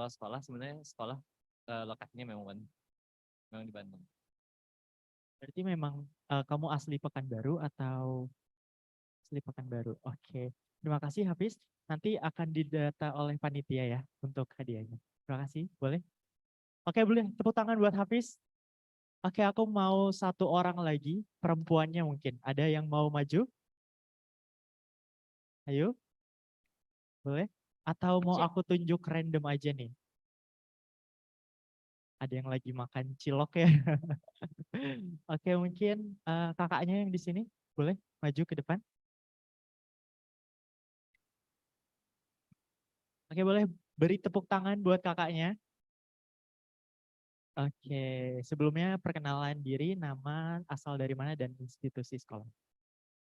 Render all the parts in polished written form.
Kalau sekolah sebenarnya lokasinya memang di Bandung. Berarti memang kamu asli Pekanbaru atau asli Pekanbaru? Oke. Terima kasih Hafiz. Nanti akan didata oleh panitia ya untuk hadiahnya. Terima kasih. Boleh? Oke, boleh. Tepuk tangan buat Hafiz. Oke, aku mau satu orang lagi, perempuannya mungkin. Ada yang mau maju? Ayo. Boleh? Atau mau aku tunjuk random aja nih? Ada yang lagi makan cilok ya. Oke, mungkin kakaknya yang di sini boleh maju ke depan. Oke, boleh beri tepuk tangan buat kakaknya. Oke, sebelumnya perkenalan diri, nama, asal dari mana, dan institusi sekolah.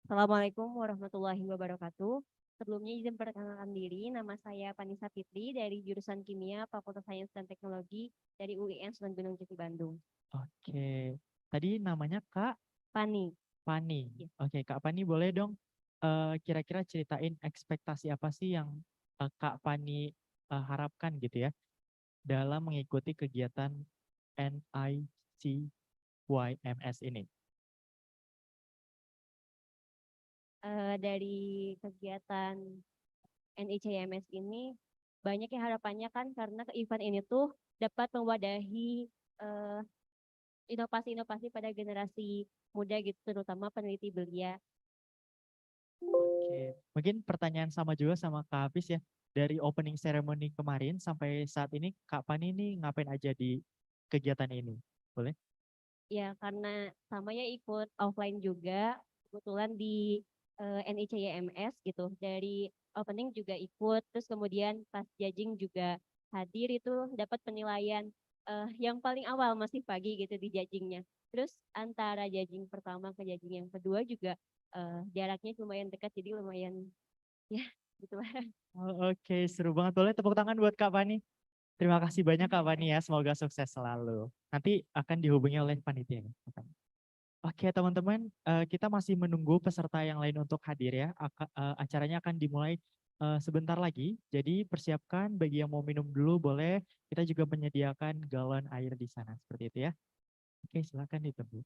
Assalamualaikum warahmatullahi wabarakatuh. Sebelumnya izin perkenalkan diri, nama saya Panisa Fitri dari jurusan Kimia Fakultas Sains dan Teknologi dari UIN Sunan Gunung Jati Bandung. Oke, tadi namanya Kak Pani. Pani. Ya. Oke, Kak Pani boleh dong kira-kira ceritain ekspektasi apa sih yang Kak Pani harapkan gitu ya dalam mengikuti kegiatan NICYMS ini? Dari kegiatan NICYMS ini banyak yang harapannya kan karena event ini tuh dapat mewadahi inovasi-inovasi pada generasi muda gitu, terutama peneliti belia. Oke, mungkin pertanyaan sama juga sama Kak Hafiz ya. Dari opening ceremony kemarin sampai saat ini Kak Pani ini ngapain aja di kegiatan ini? Boleh? Ya, karena sama ya ikut offline juga, kebetulan di NICYMS gitu. Dari opening juga ikut, terus kemudian pas judging juga hadir itu dapat penilaian yang paling awal masih pagi gitu di judgingnya. Terus antara judging pertama ke judging yang kedua juga jaraknya lumayan dekat, jadi lumayan ya gitu lah. Oke, seru banget. Boleh tepuk tangan buat Kak Pani. Terima kasih banyak Kak Pani ya, semoga sukses selalu. Nanti akan dihubungi oleh panitia. Oke teman-teman, kita masih menunggu peserta yang lain untuk hadir ya. Acaranya akan dimulai sebentar lagi. Jadi persiapkan bagi yang mau minum dulu boleh. Kita juga menyediakan galon air di sana seperti itu ya. Oke, silakan ditunggu.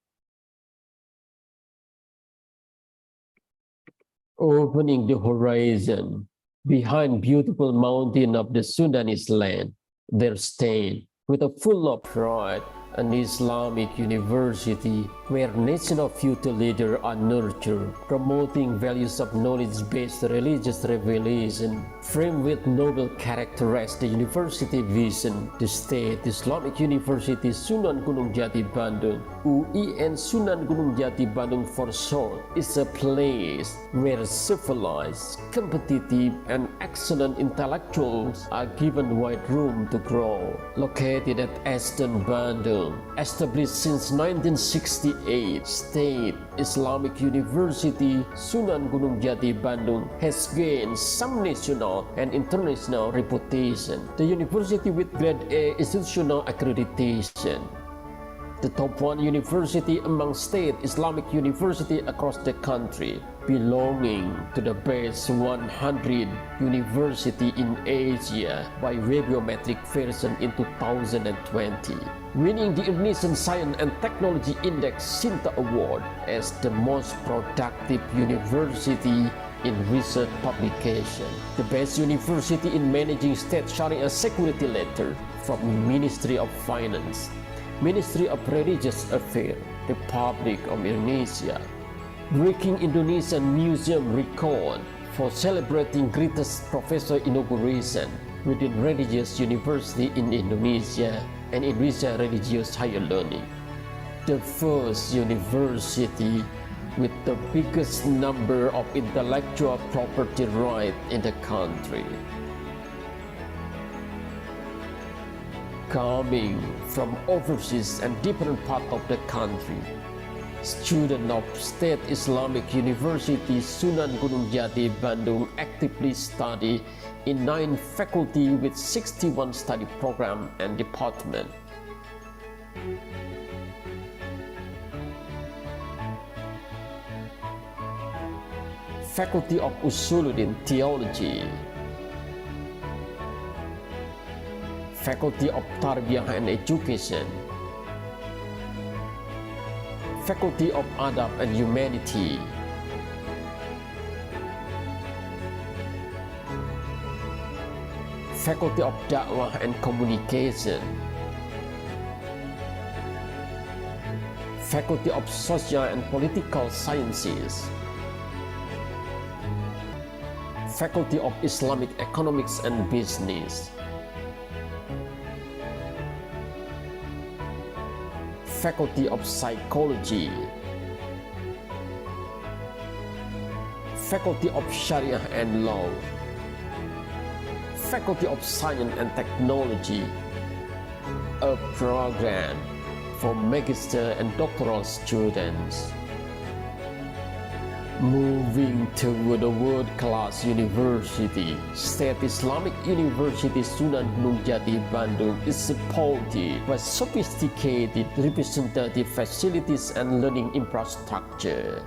Opening the horizon, behind beautiful mountain of the Sudanese land, there stand with a full of pride an Islamic university where national future leaders are nurtured, promoting values of knowledge-based religious revelation, framed with noble character as the university vision. The State Islamic University Sunan Gunung Jati Bandung, UIN Sunan Gunung Jati Bandung for short, is a place where civilized, competitive, and excellent intellectuals are given wide room to grow. Located at Eastern Bandung, established since 1968, State Islamic University Sunan Gunung Jati Bandung has gained some national and international reputation. The university with Grade A institutional accreditation, the top 1 university among state Islamic university across the country, belonging to the best 100 university in Asia by Webiometric version in 2020, winning the Indonesian Science and Technology Index Sinta Award as the most productive university in research publication, the best university in managing state Sharia security letter from Ministry of Finance, Ministry of Religious Affairs, Republic of Indonesia, breaking Indonesian museum record for celebrating greatest professor inauguration within religious university in Indonesia and Indonesia religious higher learning, the first university with the biggest number of intellectual property rights in the country. Coming from overseas and different parts of the country, students of State Islamic University Sunan Gunung Jati Bandung actively study in 9 faculty with 61 study program and department. Faculty of Usuluddin Theology, Faculty of Tarbiyah and Education, Faculty of Adab and Humanity, Faculty of Da'wah and Communication, Faculty of Social and Political Sciences, Faculty of Islamic Economics and Business, Faculty of Psychology, Faculty of Sharia and Law, Faculty of Science and Technology, a program for magister and doctoral students. Moving toward a world-class university, State Islamic University Sunan Gunung Jati, Bandung is supported by sophisticated representative facilities and learning infrastructure.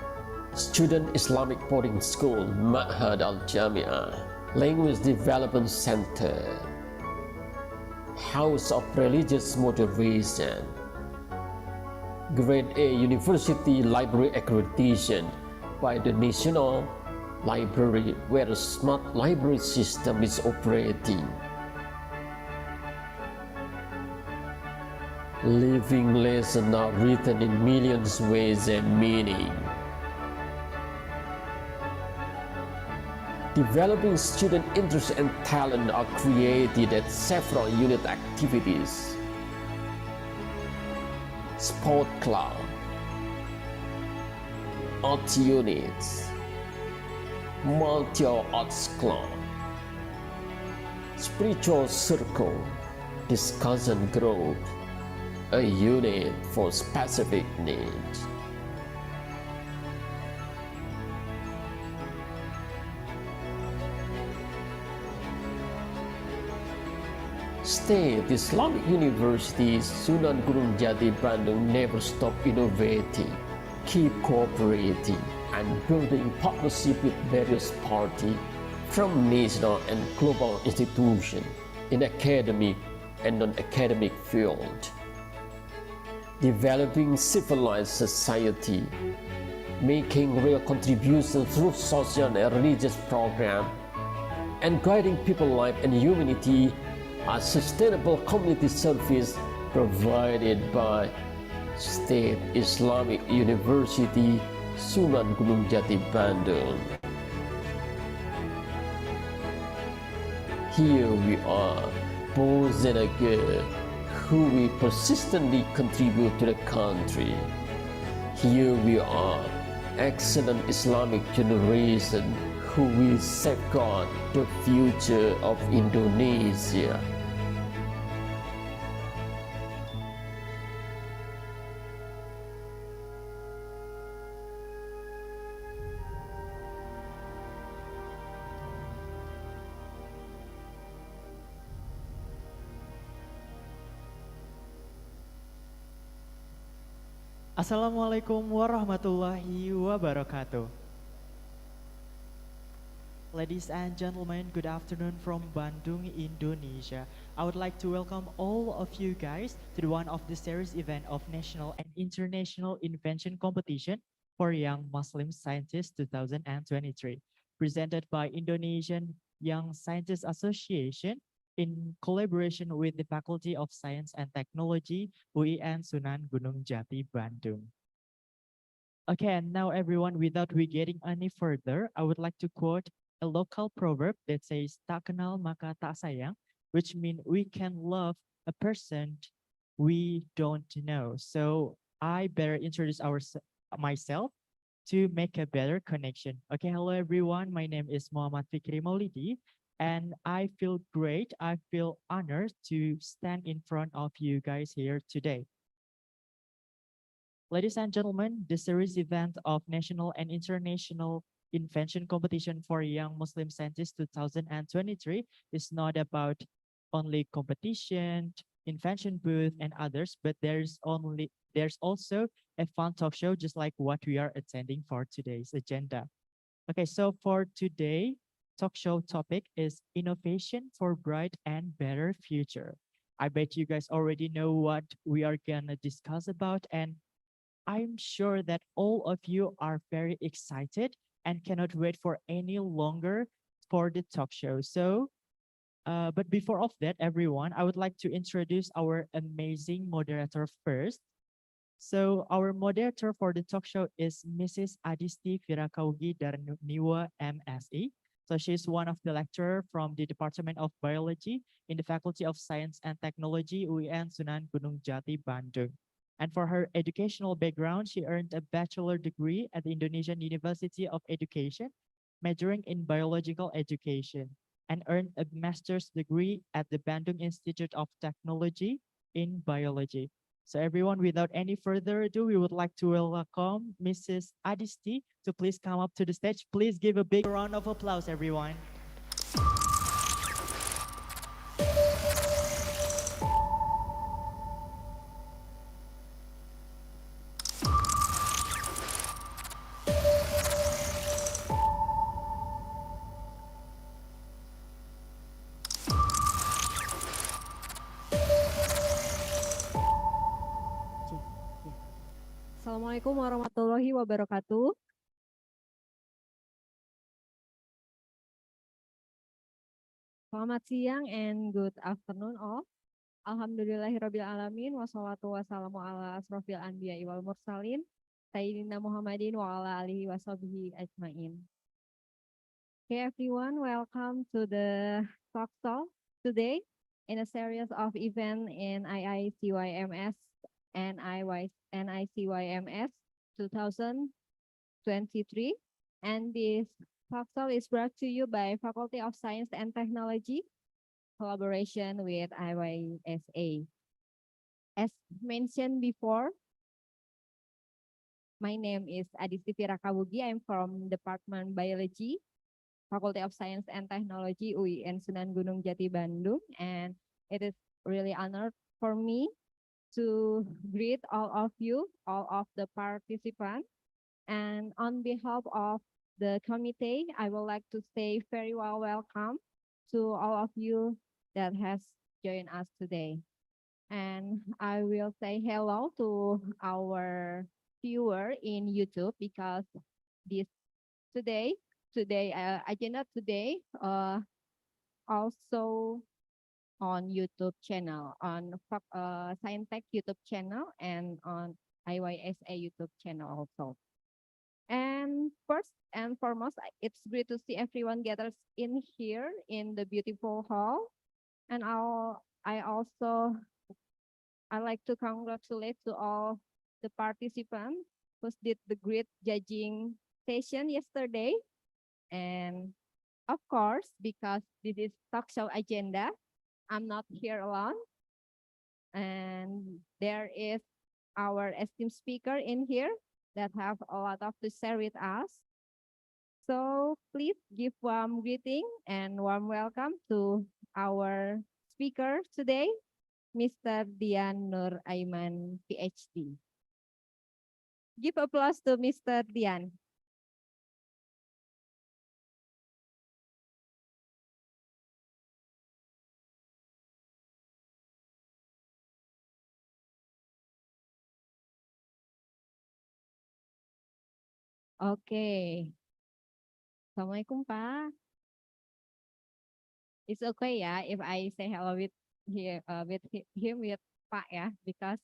Student Islamic Boarding School, Ma'had Al-Jami'ah, Language Development Center, House of Religious Moderation, Grade A University Library Accreditation by the National Library, where a smart library system is operating. Living lessons are written in millions ways and meaning. Developing student interest and talent are created at several unit activities. Sport club, art units, multi-arts club, spiritual circle, discussion group, a unit for specific needs. State Islamic University Sunan Gunung Jati, Bandung never stop innovating, keep cooperating, and building partnership with various parties from national and global institutions in academic and non-academic field. Developing civilized society, making real contributions through social and religious programs, and guiding people's life and humanity as sustainable community service provided by State Islamic University Sunan Gunung Jati, Bandung. Here we are, boys and girls, who will persistently contribute to the country. Here we are, excellent Islamic generation, who will safeguard the future of Indonesia. Assalamualaikum warahmatullahi wabarakatuh. Ladies and gentlemen, good afternoon from Bandung, Indonesia. I would like to welcome all of you guys to one of the series event of National and International Invention Competition for Young Muslim Scientists 2023, presented by Indonesian Young Scientists Association in collaboration with the Faculty of Science and Technology, UIN Sunan Gunung Jati, Bandung. Okay, and now everyone, without we getting any further, I would like to quote a local proverb that says, "Tak kenal maka tak sayang," which means we can love a person we don't know. So I better introduce myself to make a better connection. Okay, hello everyone. My name is Muhammad Fikri Maulidi, and I feel great. I feel honored to stand in front of you guys here today. Ladies and gentlemen, the series event of National and International Invention Competition for Young Muslim Scientists 2023 is not about only competition, invention booth, and others, but there's also a fun talk show just like what we are attending for today's agenda. Okay, so for today, talk show topic is innovation for bright and better future. I bet you guys already know what we are gonna discuss about, and I'm sure that all of you are very excited and cannot wait for any longer for the talk show. So, but before of that, everyone, I would like to introduce our amazing moderator first. So our moderator for the talk show is Mrs. Adisti Virakaugi Darniwa MSE. So she's one of the lecturer from the Department of Biology in the Faculty of Science and Technology UIN Sunan Gunung Jati, Bandung. And for her educational background, she earned a bachelor degree at the Indonesian University of Education, majoring in biological education, and earned a master's degree at the Bandung Institute of Technology in biology. So everyone, without any further ado, we would like to welcome Mrs. Adisti to please come up to the stage. Please give a big round of applause, everyone. Assalamualaikum warahmatullahi wabarakatuh. Selamat siang and good afternoon all. Alhamdulillahirabbil alamin wassalatu wassalamu ala asrofil anbiya'i wal mursalin sayyidina Muhammadin wa ala alihi washabihi ajmain. Okay everyone, welcome to the talk show today in a series of events in IICYMS and NICYMS 2023, and this talk show is brought to you by Faculty of Science and Technology, collaboration with IYSA. As mentioned before, my name is Adisti Virakaugi. I'm from Department Biology, Faculty of Science and Technology, UIN Sunan Gunung Jati, Bandung, and it is really honored for me to greet all of you, all of the participants. And on behalf of the committee, I would like to say very well welcome to all of you that has joined us today. And I will say hello to our viewer in YouTube because this today agenda today also on YouTube channel, on Scientech YouTube channel, and on IYSA YouTube channel also. And first and foremost, it's great to see everyone gathered in here in the beautiful hall. And I like to congratulate to all the participants who did the great judging session yesterday. And of course, because this is talk show agenda, I'm not here alone. And there is our esteemed speaker in here that have a lot of to share with us. So please give warm greeting and warm welcome to our speaker today, Mr. Dian Nur Aiman, PhD. Give applause to Mr. Dian. Okay. Assalamualaikum, Pak. It's okay ya if I say hello with him with Pak ya, because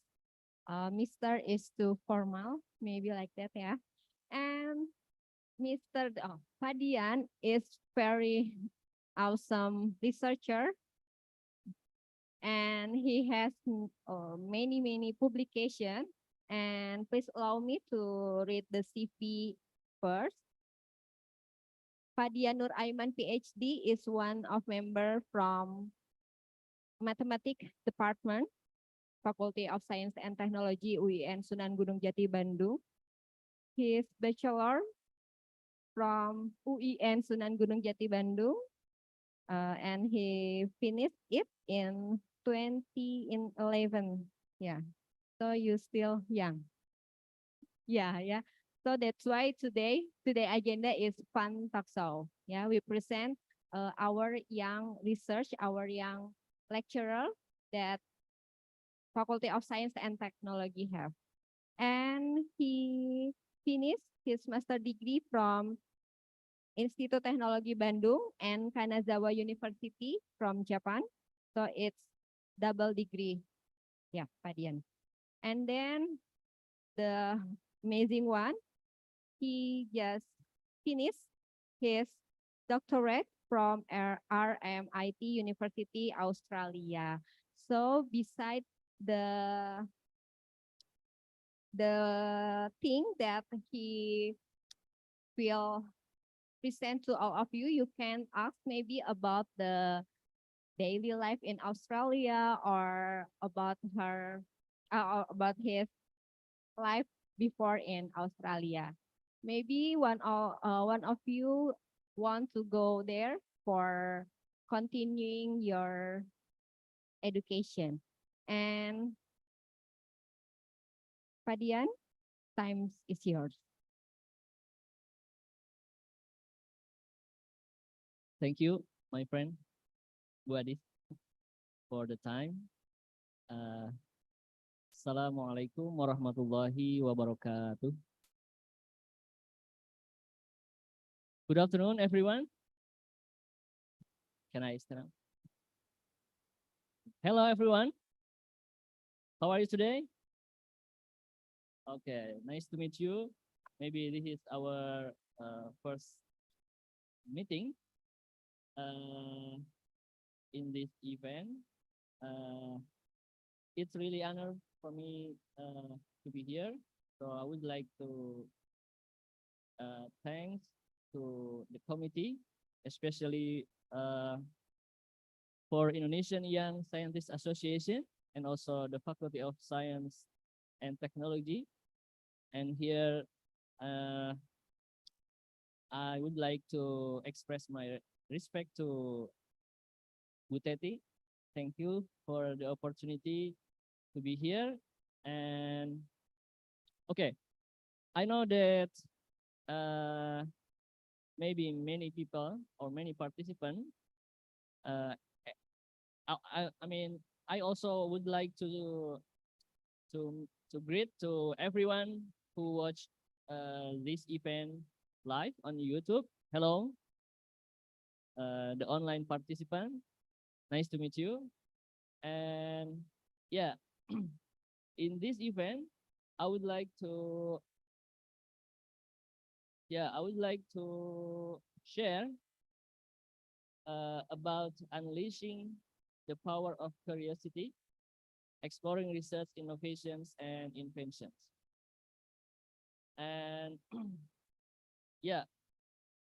Mr. is too formal, maybe like that ya. And Mr. Pak Dian is very awesome researcher, and he has many publications. And please allow me to read the CV first. Pak Dian Nur Aiman, PhD, is one of member from Mathematics Department, Faculty of Science and Technology, UIN Sunan Gunung Jati, Bandung. His bachelor from UIN Sunan Gunung Jati, Bandung, and he finished it in 2011. Yeah, so you still young. Yeah. So that's why today agenda is fun talk show. Yeah, we present our young research, our young lecturer that Faculty of Science and Technology have. And he finished his master degree from Institut Teknologi Bandung and Kanazawa University from Japan. So it's double degree. Yeah, Padian. And then the amazing one, he just finished his doctorate from RMIT University, Australia. So beside the thing that he will present to all of you, you can ask maybe about the daily life in Australia or about about his life before in Australia. Maybe one of you want to go there for continuing your education. And Fadian, time is yours. Thank you, my friend, Bu Adis, for the time. Assalamualaikum warahmatullahi wabarakatuh. Good afternoon, everyone. Can I stand up? Hello, everyone. How are you today? Okay, nice to meet you. Maybe this is our first meeting in this event. It's really honor for me to be here. So I would like to thanks to the committee, especially for Indonesian Young Scientists Association and also the Faculty of Science and Technology. And here I would like to express my respect to Bu Teti. Thank you for the opportunity to be here. And okay, I know that maybe many people or many participants I mean, I also would like to greet to everyone who watched this event live on YouTube. Hello, the online participant. Nice to meet you. And yeah, in this event, I would like to share about unleashing the power of curiosity, exploring research, innovations, and inventions. And yeah,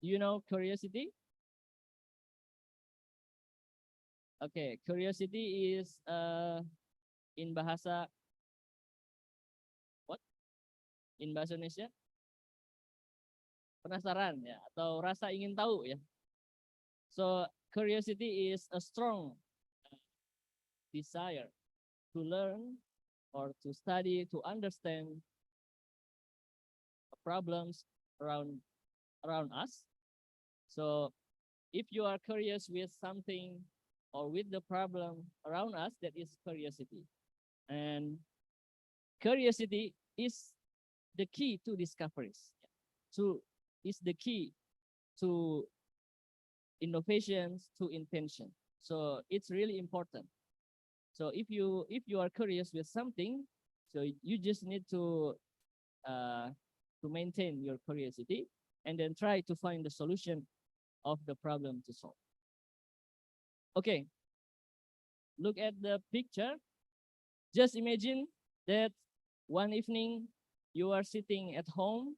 you know curiosity? Okay, curiosity is in bahasa what? In bahasa Indonesia? Penasaran ya, atau rasa ingin tahu ya. So curiosity is a strong desire to learn or to study, to understand problems around us. So if you are curious with something or with the problem around us, that is curiosity. And curiosity is the key to discoveries. Is the key to innovations, to invention. So it's really important. So if you are curious with something, so you just need to maintain your curiosity and then try to find the solution of the problem to solve. Okay, look at the picture. Just imagine that one evening you are sitting at home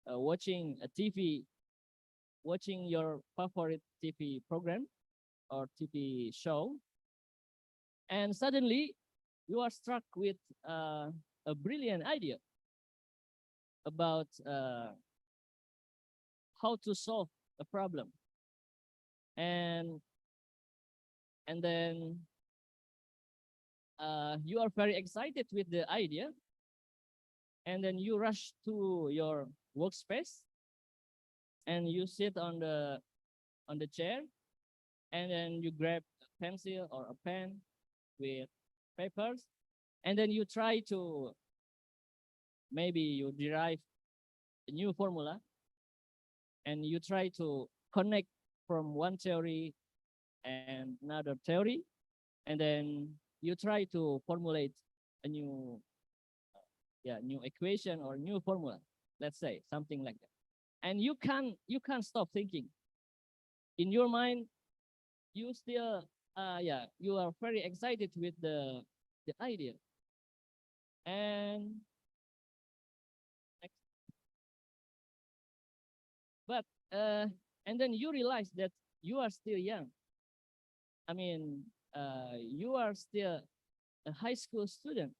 watching a TV, watching your favorite TV program or TV show, and suddenly you are struck with a brilliant idea about how to solve a problem. And then you are very excited with the idea, and then you rush to your workspace and you sit on the chair, and then you grab a pencil or a pen with papers, and then you try to, maybe you derive a new formula, and you try to connect from one theory and another theory, and then you try to formulate a new new equation or new formula, let's say something like that. And you can't stop thinking. In your mind, you still you are very excited with the idea. And but and then you realize that you are still young. I mean, you are still a high school student,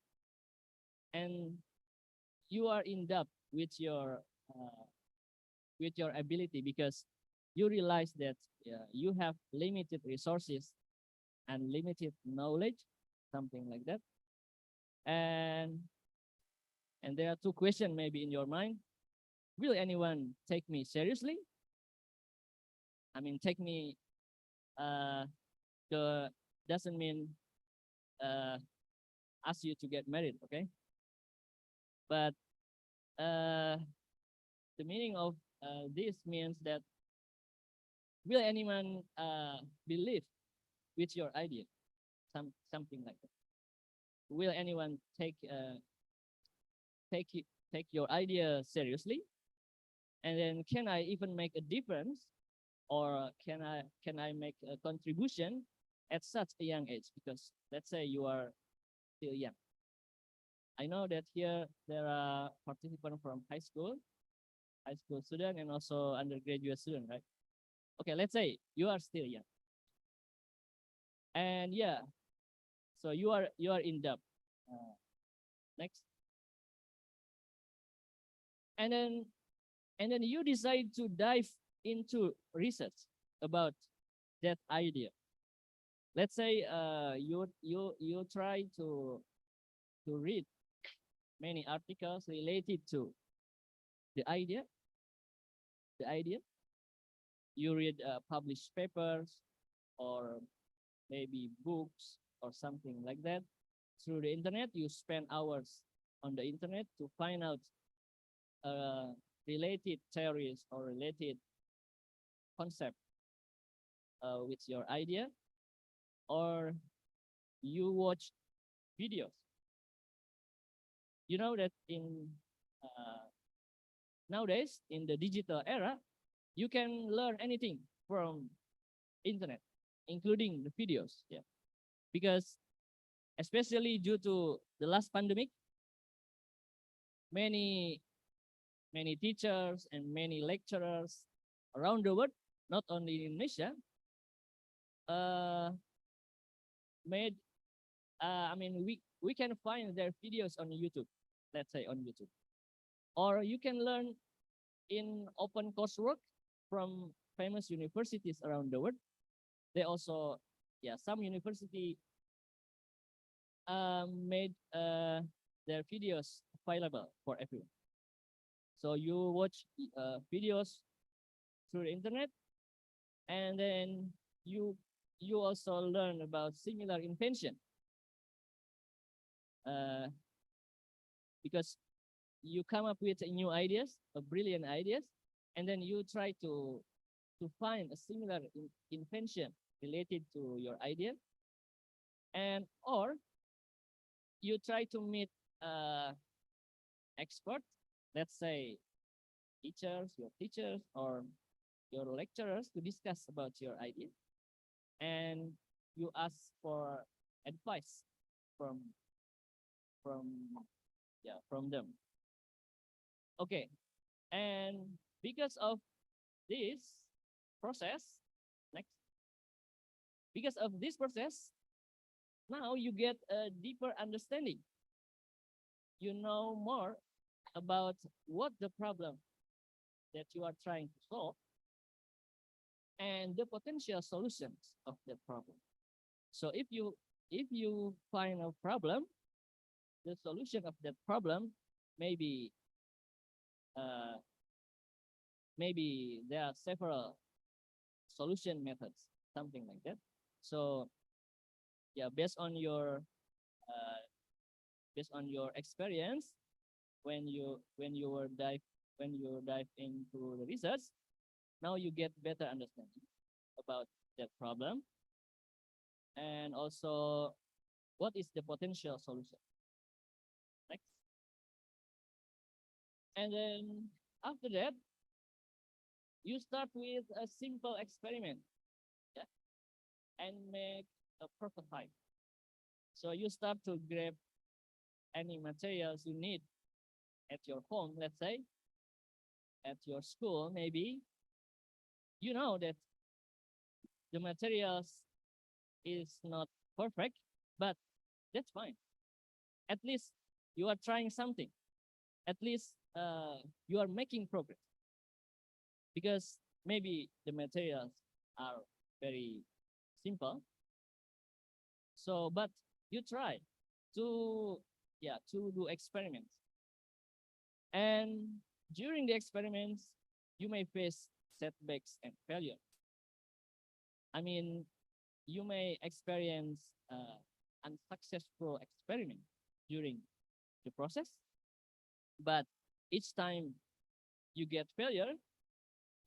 and you are in doubt with your ability, because you realize that you have limited resources and limited knowledge, something like that. And there are two questions maybe in your mind. Will anyone take me seriously? I mean, take me doesn't mean ask you to get married, okay? But the meaning of this means that will anyone believe with your idea, something like that? Will anyone take your idea seriously? And then can I even make a difference, or can I make a contribution at such a young age? Because let's say you are still young. I know that here there are participants from high school student, and also undergraduate student, right? Okay, let's say you are still young. And so you are in doubt. Next. And then you decide to dive into research about that idea. Let's say you try to read many articles related to the idea. You read published papers, or maybe books or something like that. Through the internet, you spend hours on the internet to find out related theories or related concept with your idea, or you watch videos. You know that in nowadays, in the digital era, you can learn anything from internet, including the videos. Yeah, because especially due to the last pandemic, many teachers and many lecturers around the world, not only in Indonesia, made I mean, we can find their videos on YouTube, let's say on YouTube, or you can learn in open coursework from famous universities around the world. They also, some university made their videos available for everyone. So you watch videos through the internet, and then you also learn about similar invention. Because you come up with new ideas, brilliant ideas, and then you try to find a similar invention related to your idea, and or you try to meet experts, let's say your teachers or your lecturers, to discuss about your idea, and you ask for advice from them. Okay, and because of this process, now you get a deeper understanding. You know more about what the problem that you are trying to solve and the potential solutions of that problem. So if you find a problem, the solution of that problem, maybe there are several solution methods, something like that. So yeah, based on your experience when you dive into the research, now you get better understanding about that problem, and also what is the potential solution. Next. And then after that, you start with a simple experiment, yeah, and make a prototype. So you start to grab any materials you need at your home, let's say, at your school, maybe. You know that the materials is not perfect, but that's fine. At least you are trying something. At least you are making progress, because maybe the materials are very simple. So, but you try to do experiments, and during the experiments, you may face setbacks and failure. I mean, you may experience unsuccessful experiment during the process, but each time you get failure,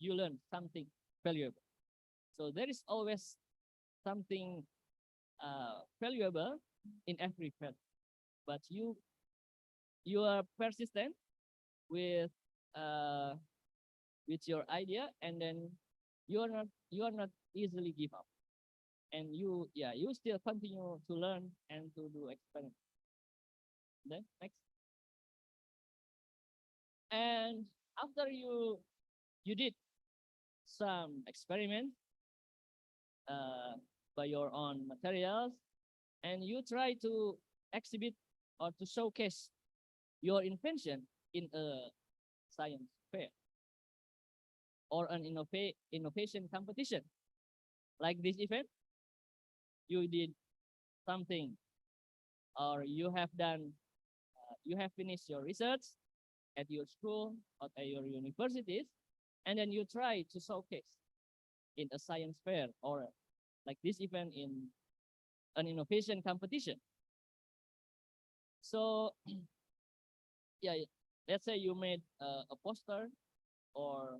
you learn something valuable. So there is always something valuable in every failure. But you are persistent with your idea, and then you are not easily give up, and you still continue to learn and to do experiments. Then next. And after you did some experiment by your own materials, and you try to exhibit or to showcase your invention in a science fair or an innovation competition. Like this event, you did something, or you have finished your research at your school or at your universities, and then you try to showcase in a science fair or like this event in an innovation competition. So yeah, let's say you made a poster, or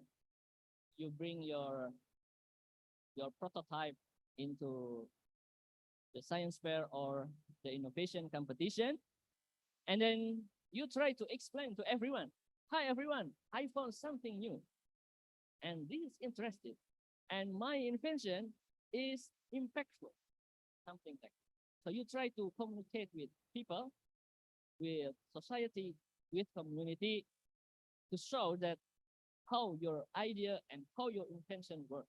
you bring your prototype into the science fair or the innovation competition, and then you try to explain to everyone, hi everyone, I found something new, and this is interesting, and my invention is impactful, something like that. So you try to communicate with people, with society, with community, to show that how your idea and how your invention work,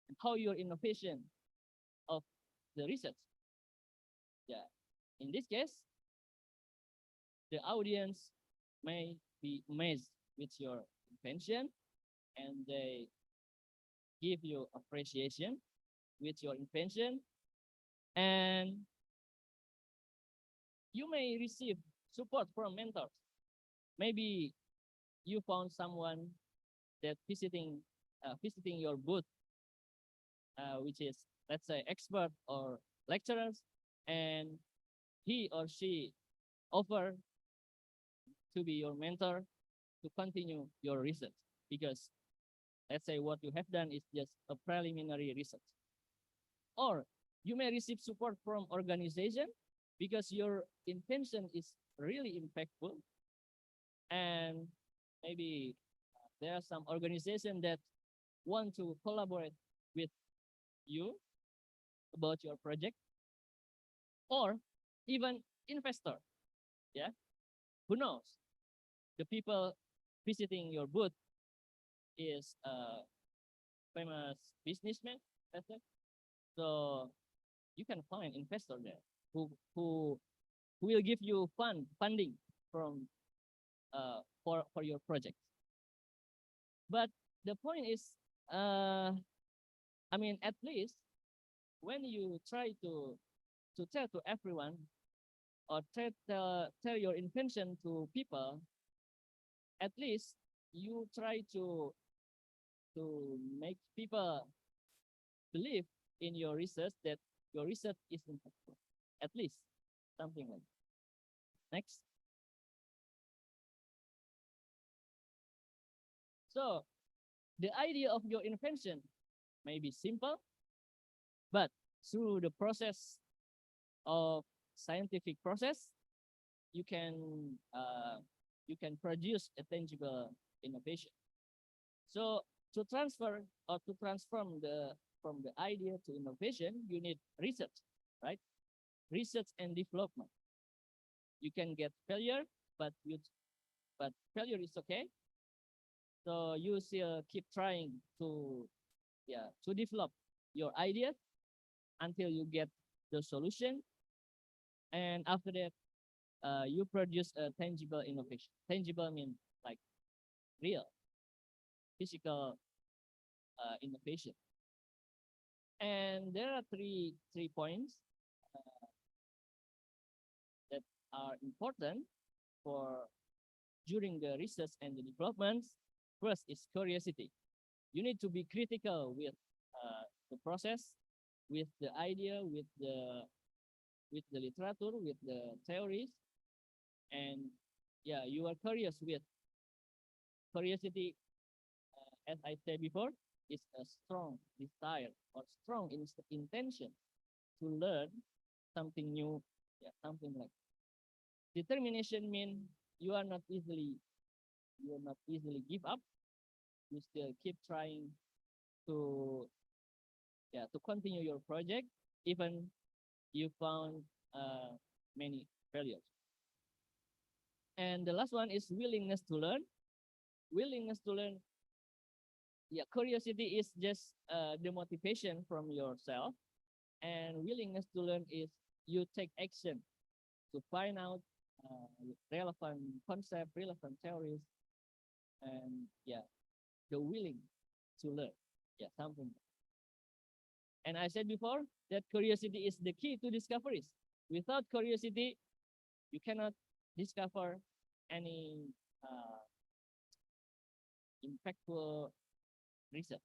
and how your innovation of the research. Yeah. In this case, the audience may be amazed with your invention, and they give you appreciation with your invention, and you may receive support from mentors. Maybe you found someone that visiting your booth, which is, let's say, expert or lecturers, and he or she offer to be your mentor to continue your research, because let's say what you have done is just a preliminary research. Or you may receive support from organization because your invention is really impactful, and maybe there are some organization that want to collaborate with you about your project, or even investor. Yeah, who knows? The people visiting your booth is a famous businessman, let's say. So you can find investor there who will give you funding from for your project. But the point is, I mean, at least when you try to tell to everyone, or tell your invention to people, at least you try to make people believe in your research, that your research is impactful. At least something like that. Next. So the idea of your invention may be simple, but through the process of scientific process, you can produce a tangible innovation. So to transfer or to transform from the idea to innovation, you need research, right? Research and development. You can get failure, but failure is okay. So you still keep trying to develop your idea until you get the solution, and after that, you produce a tangible innovation. Tangible means like real, physical innovation. And there are three points that are important for during the research and the development. First is curiosity. You need to be critical with the process, with the idea, with the literature, with the theories, and yeah, you are curious with curiosity. As I said before, is a strong desire or strong intention to learn something new. Yeah, something like determination means you are not easily give up. You still keep trying to continue your project even you found many failures. And the last one is willingness to learn. Willingness to learn. Yeah, curiosity is just the motivation from yourself, and willingness to learn is you take action to find out relevant concept, relevant theories, and yeah, the willing to learn. Yeah, something. And I said before that curiosity is the key to discoveries. Without curiosity, you cannot discover any impactful research.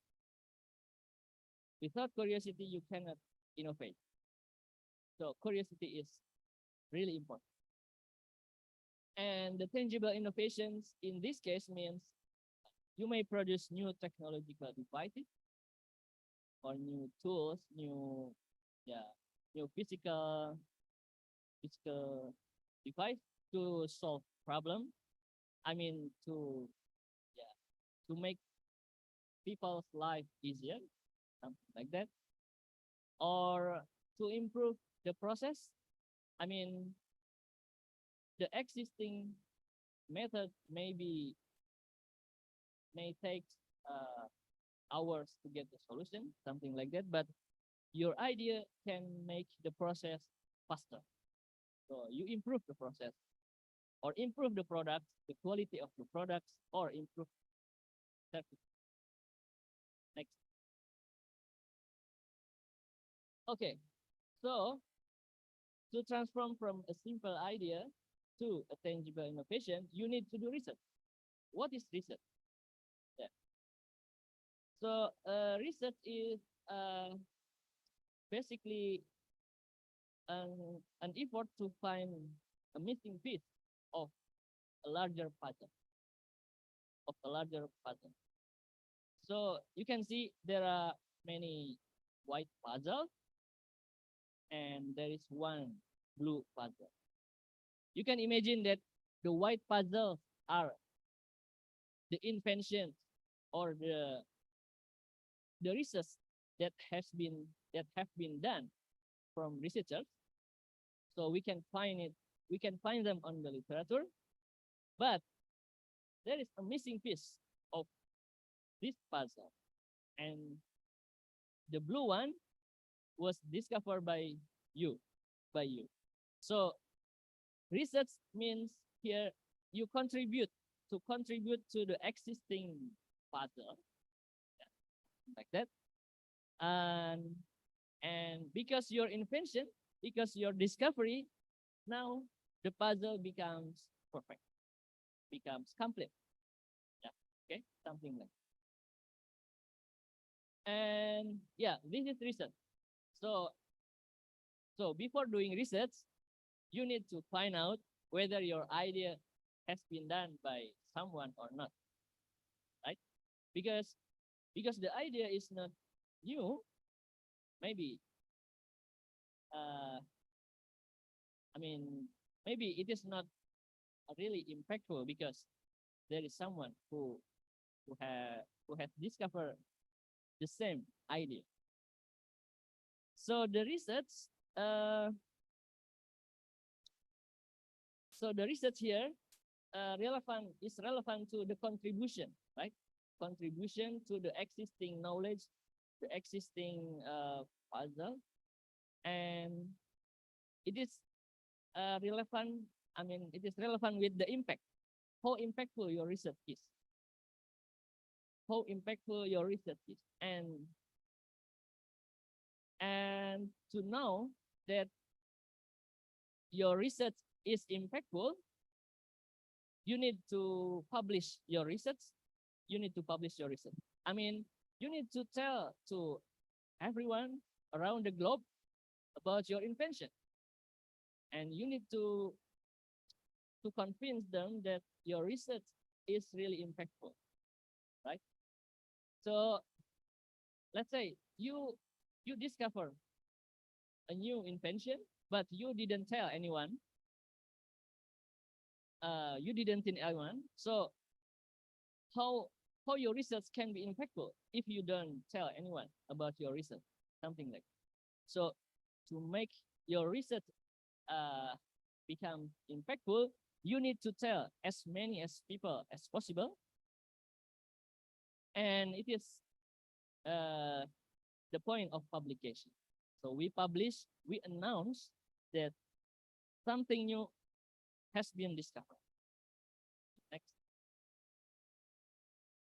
Without curiosity, you cannot innovate. So curiosity is really important. And the tangible innovations in this case means you may produce new technological devices or new tools, new physical device to solve problem. I mean to make people's life easier, something like that, or to improve the process. I mean, the existing method may take hours to get the solution, something like that, but your idea can make the process faster. So you improve the process or improve the products, the quality of the products, or improve service. Next. Okay, so to transform from a simple idea to a tangible innovation, you need to do research. What is research? Yeah. So research is basically an effort to find a missing piece of a larger pattern. So you can see there are many white puzzles and there is one blue puzzle. You can imagine that the white puzzles are the inventions or the research that have been done from researchers. So we can find them on the literature, but there is a missing piece of this puzzle, and the blue one was discovered by you. So research means here you contribute to the existing puzzle, like that, and because your invention, because your discovery, now the puzzle becomes perfect, becomes complete. Yeah, okay, something like. And yeah, this is research. So So before doing research, you need to find out whether your idea has been done by someone or not, right? Because the idea is not new, maybe I mean maybe it is not really impactful because there is someone who has discovered the same idea. So the research uh, here is relevant to the contribution, right? Contribution to the existing knowledge, the existing puzzle, and it is relevant. I mean, it is relevant with the impact, how impactful your research is, and to know that your research is impactful, you need to publish your research. I mean, you need to tell to everyone around the globe about your invention, and you need to convince them that your research is really impactful, right? So let's say you discover a new invention, but you didn't tell anyone. So how your research can be impactful if you don't tell anyone about your research, something like that. So to make your research become impactful, you need to tell as many as people as possible, and it is the point of publication. So we announce that something new has been discovered. Next.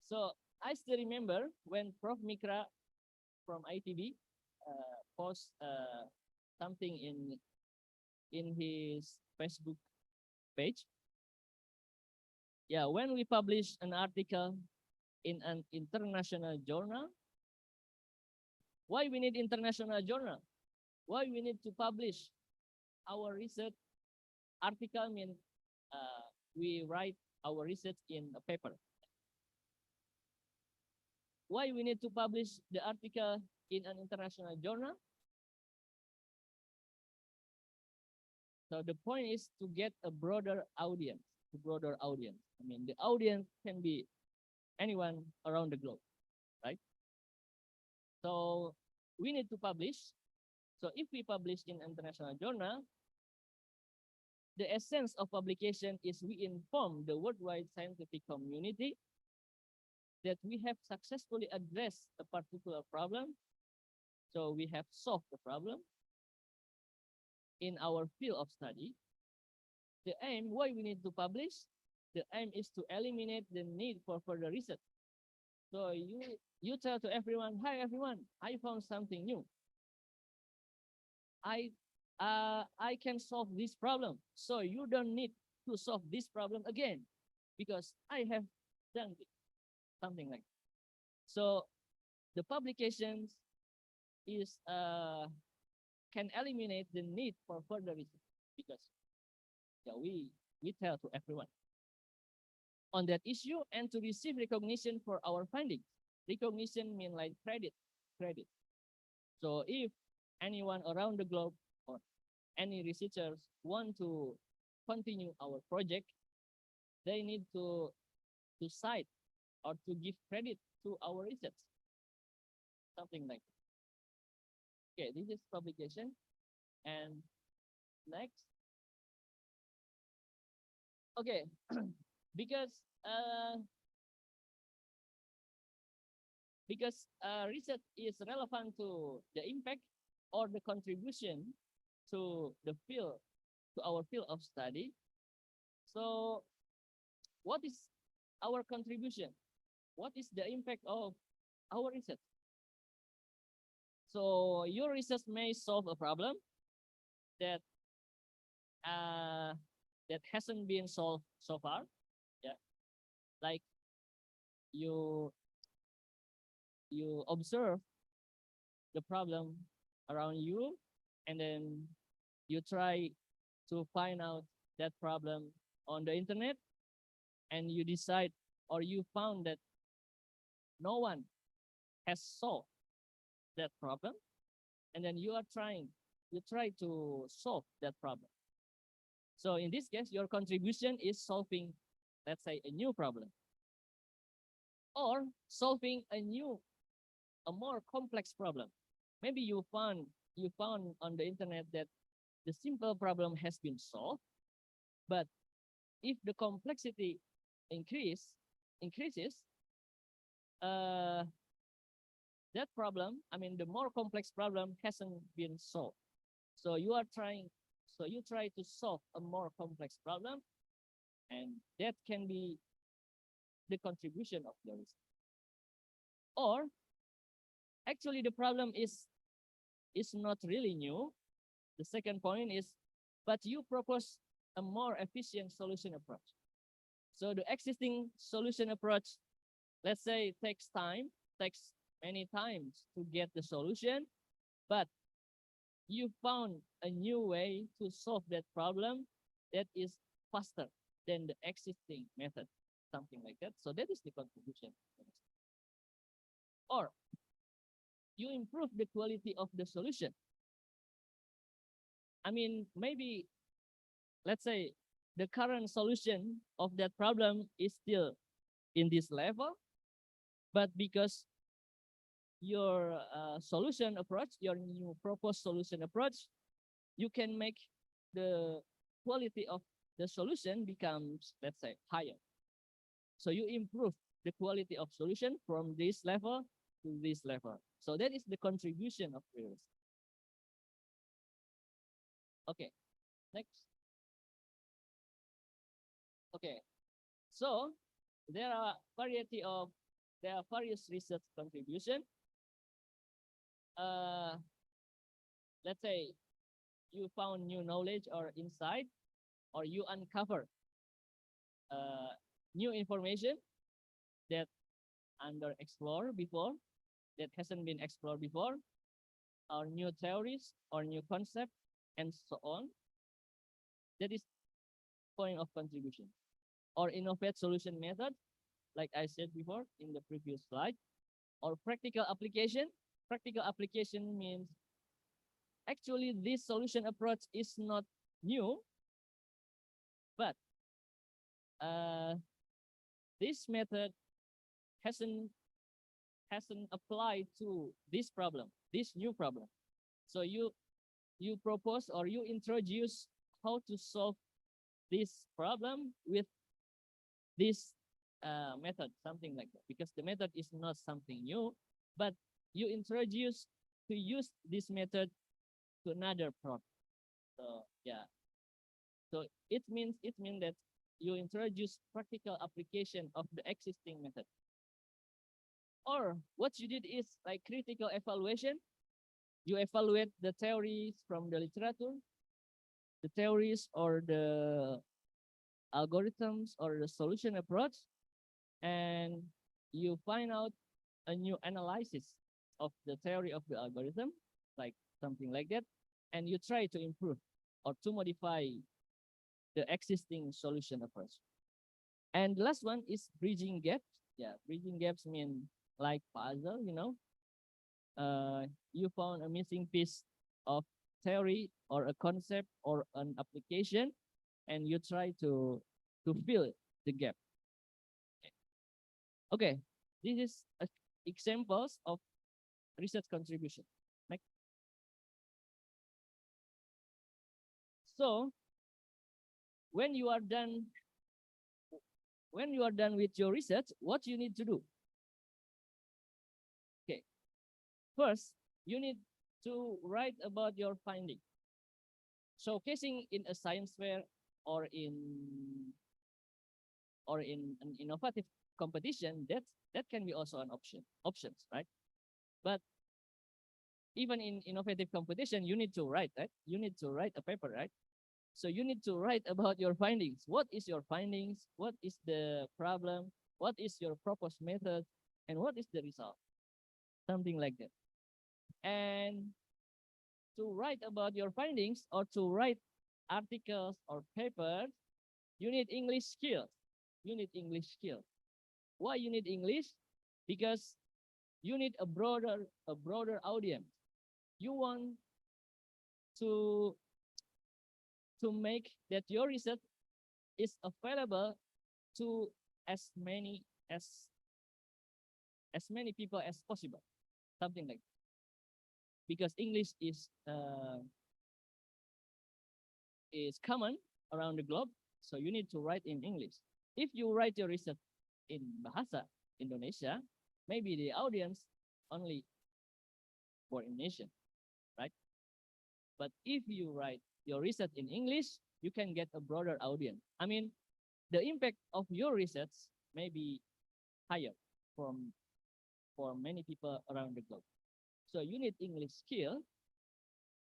So I still remember when Prof. Mikra from ITB post something in his Facebook page. Yeah, when we publish an article in an international journal, why we need international journal? Why we need to publish our research article? Mean we write our research in a paper. Why we need to publish the article in an international journal? So the point is to get a broader audience. I mean, the audience can be anyone around the globe, right? So we need to publish. So if we publish in international journal, the essence of publication is we inform the worldwide scientific community that we have successfully addressed a particular problem. So we have solved the problem in our field of study. The aim, why we need to publish? The aim is to eliminate the need for further research. So you tell to everyone, hi everyone, I found something new. I can solve this problem. So you don't need to solve this problem again because I have done it. Something like that. So the publications is can eliminate the need for further research because yeah, we tell to everyone on that issue and to receive recognition for our findings. Recognition mean like credit. So if anyone around the globe or any researchers want to continue our project, they need to cite or to give credit to our research. Something like that. Okay, this is publication. And next. Okay, because research is relevant to the impact or the contribution to the field, to our field of study. So what is our contribution? What is the impact of our research? So your research may solve a problem that that hasn't been solved so far. Yeah, like you observe the problem around you, and then you try to find out that problem on the internet, and you decide, or you found that no one has solved that problem, and then you try to solve that problem. So in this case, your contribution is solving, let's say, a new problem, or solving a more complex problem. Maybe you found on the internet that the simple problem has been solved, but if the complexity increases, that problem, I mean, the more complex problem hasn't been solved. So you try to solve a more complex problem, and that can be the contribution of your research. Or actually the problem is not really new. The second point is, but you propose a more efficient solution approach. So the existing solution approach, let's say, takes many times to get the solution, but you found a new way to solve that problem that is faster than the existing method, something like that. So that is the contribution. Or you improve the quality of the solution. I mean, maybe, let's say, the current solution of that problem is still in this level, but because your solution approach, your new proposed solution approach, you can make the quality of the solution becomes, let's say, higher. So you improve the quality of solution from this level to this level. So that is the contribution of the research. Okay, next. Okay, so there are various research contribution. Let's say you found new knowledge or insight, or you uncover new information that underexplored before, that hasn't been explored before, or new theories or new concepts, and so on. That is point of contribution. Or innovate solution method, like I said before in the previous slide, or practical application. Practical application means actually this solution approach is not new, but this method hasn't applied to this problem, this new problem. So you propose or you introduce how to solve this problem with this method, something like that, because the method is not something new, but you introduce to use this method to another problem. So yeah, so it means that you introduce practical application of the existing method. Or what you did is like critical evaluation. You evaluate the theories from the literature, the theories or the algorithms or the solution approach, and you find out a new analysis of the theory of the algorithm, like something like that, and you try to improve or to modify the existing solution approach. And the last one is bridging gaps. Yeah, bridging gaps mean like puzzle, you know. You found a missing piece of theory or a concept or an application, and you try to fill the gap. Okay, this is examples of research contribution. Next. So when you are done with your research, what you need to do? Okay, first you need to write about your finding. Showcasing in a science fair or in an innovative competition, that can be also an options, right? But even in innovative competition, you need to write, right? You need to write a paper, right? So you need to write about your findings. What is your findings? What is the problem? What is your proposed method? And what is the result? Something like that. And to write about your findings or to write articles or papers, you need English skills. You need English skills. Why you need English? Because you need a broader audience. You want to make that your research is available to as many people as possible, something like that. Because English is common around the globe, so you need to write in English. If you write your research in Bahasa Indonesia, maybe the audience only for Indonesian, right? But if you write your research in English, you can get a broader audience. I mean, the impact of your research may be higher for many people around the globe. So you need English skill,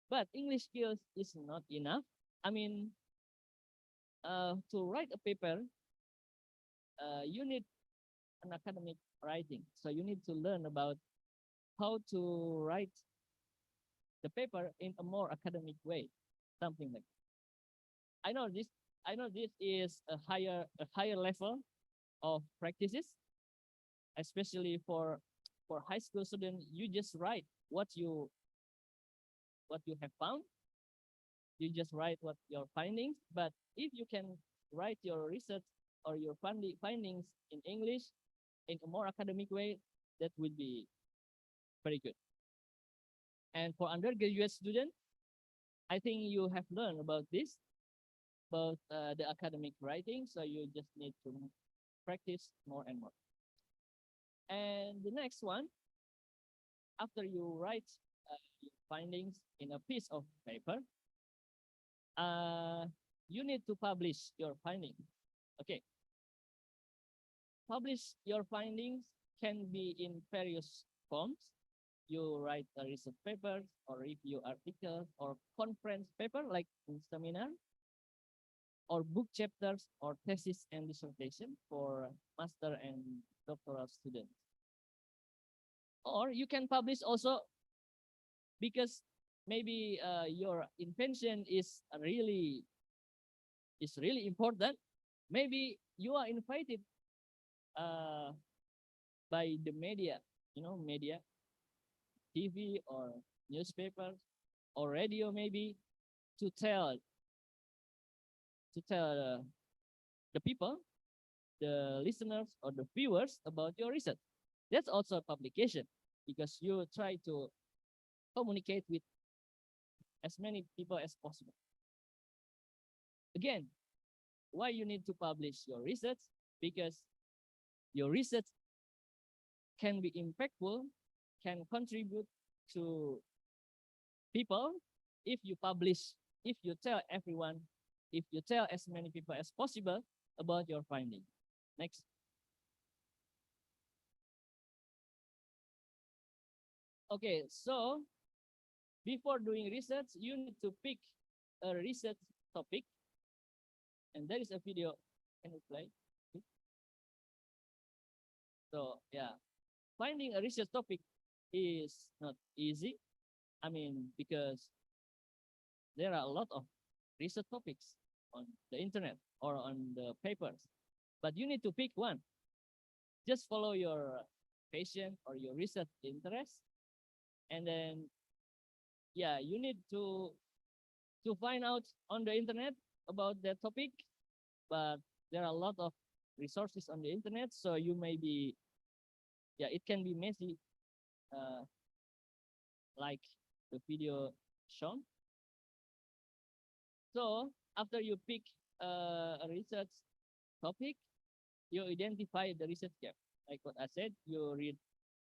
but English skills is not enough. I mean, to write a paper, you need an academic writing. So you need to learn about how to write the paper in a more academic way, something like that. I know this is a higher level of practices, especially for high school students. You just write what you have found. You just write what your findings. But if you can write your research or your findings in English in a more academic way, that would be very good. And for undergraduate students, I think you have learned about this, about the academic writing. So you just need to practice more and more. And the next one, after you write your findings in a piece of paper, you need to publish your findings. Okay. Publish your findings can be in various forms. You write a research paper or review articles or conference paper like in seminar, or book chapters or thesis and dissertation for master and doctoral students. Or you can publish also because maybe your invention is really important. Maybe you are invited by the media, media, TV or newspapers or radio, maybe to tell the people, the listeners or the viewers about your research. That's also a publication because you try to communicate with as many people as possible. Again, why you need to publish your research? Because your research can be impactful, can contribute to people if you publish, if you tell everyone, if you tell as many people as possible about your finding. Next. Okay, so before doing research, you need to pick a research topic. And there is a video. Can you play? So yeah, finding a research topic is not easy. I mean, because there are a lot of research topics on the internet or on the papers, but you need to pick one. Just follow your passion or your research interest, and then yeah, you need to find out on the internet about that topic, but there are a lot of resources on the internet, so you may be, yeah, it can be messy, like the video shown. So after you pick a research topic, you identify the research gap. Like what I said, you read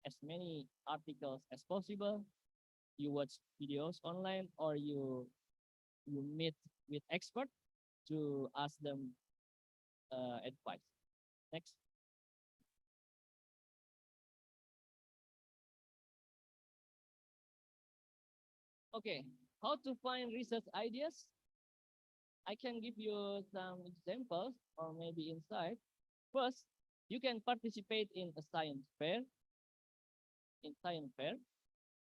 as many articles as possible, you watch videos online, or you meet with experts to ask them advice. Next. Okay, how to find research ideas? I can give you some examples or maybe insight. First, you can participate in a science fair,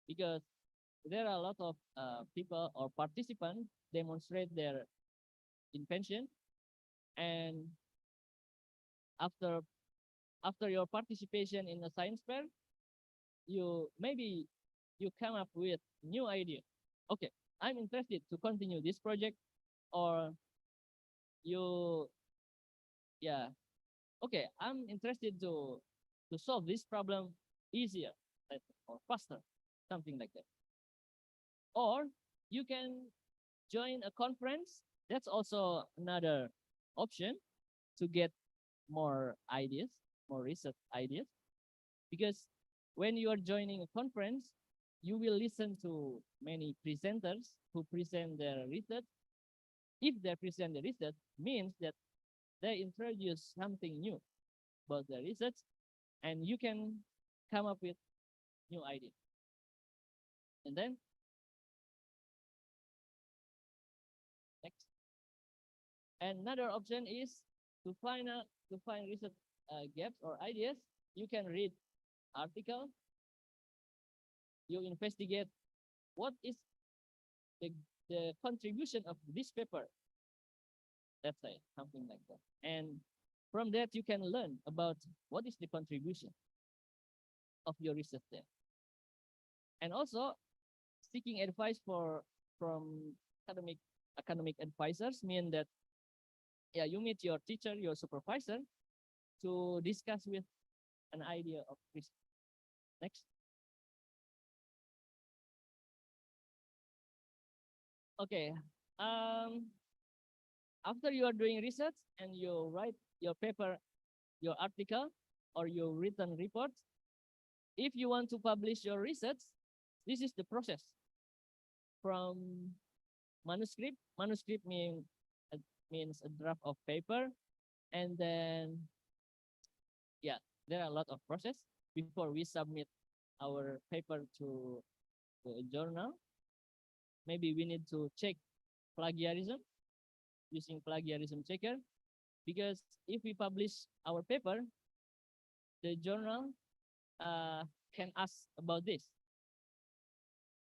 because there are a lot of people or participants demonstrate their invention, and after your participation in a science fair, maybe you come up with new idea. Okay, I'm interested to continue this project, or you, yeah, okay, I'm interested to solve this problem easier, or faster, something like that. Or you can join a conference. That's also another option to get more ideas, more research ideas. Because when you are joining a conference, you will listen to many presenters who present their research. If they present the research, means that they introduce something new about the research, and you can come up with new ideas. And then next, another option is to find research gaps or ideas. You can read article. You investigate what is the contribution of this paper. That's it, something like that. And from that, you can learn about what is the contribution of your research there. And also, seeking advice from academic advisors mean that, yeah, you meet your teacher, your supervisor, to discuss with an idea of research. Next. Okay. After you are doing research and you write your paper, your article, or your written report, if you want to publish your research, this is the process. From manuscript means a draft of paper, and then, yeah, there are a lot of process before we submit our paper to a journal. Maybe we need to check plagiarism using plagiarism checker, because if we publish our paper, the journal can ask about this.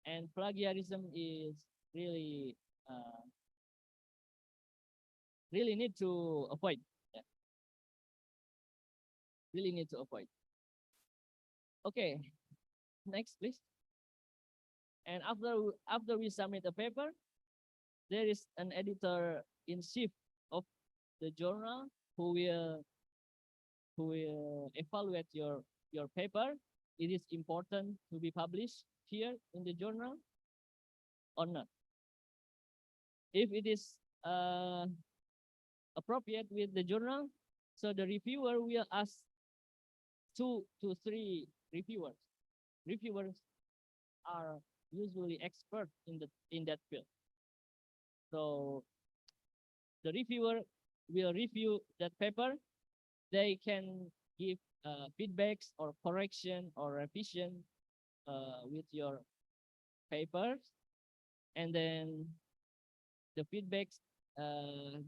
And plagiarism is really need to avoid. Yeah. Really need to avoid. Okay, next please. And after we submit a paper, there is an editor in chief of the journal who will evaluate your paper. It is important to be published here in the journal or not. If it is appropriate with the journal, so the reviewer will ask 2 to 3 reviewers. Reviewers are usually expert in that field. So the reviewer will review that paper. They can give feedbacks or correction or revision with your papers, and then the feedbacks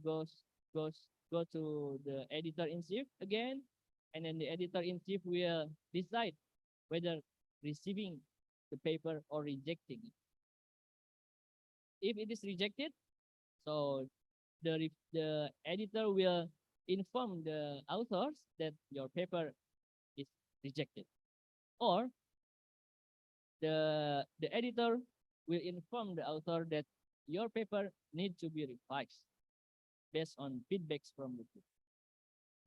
go to the editor in chief again, and then the editor in chief will decide whether receiving the paper or rejecting it. If it is rejected, so the editor will inform the authors that your paper is rejected, or the editor will inform the author that your paper needs to be revised based on feedbacks from the group.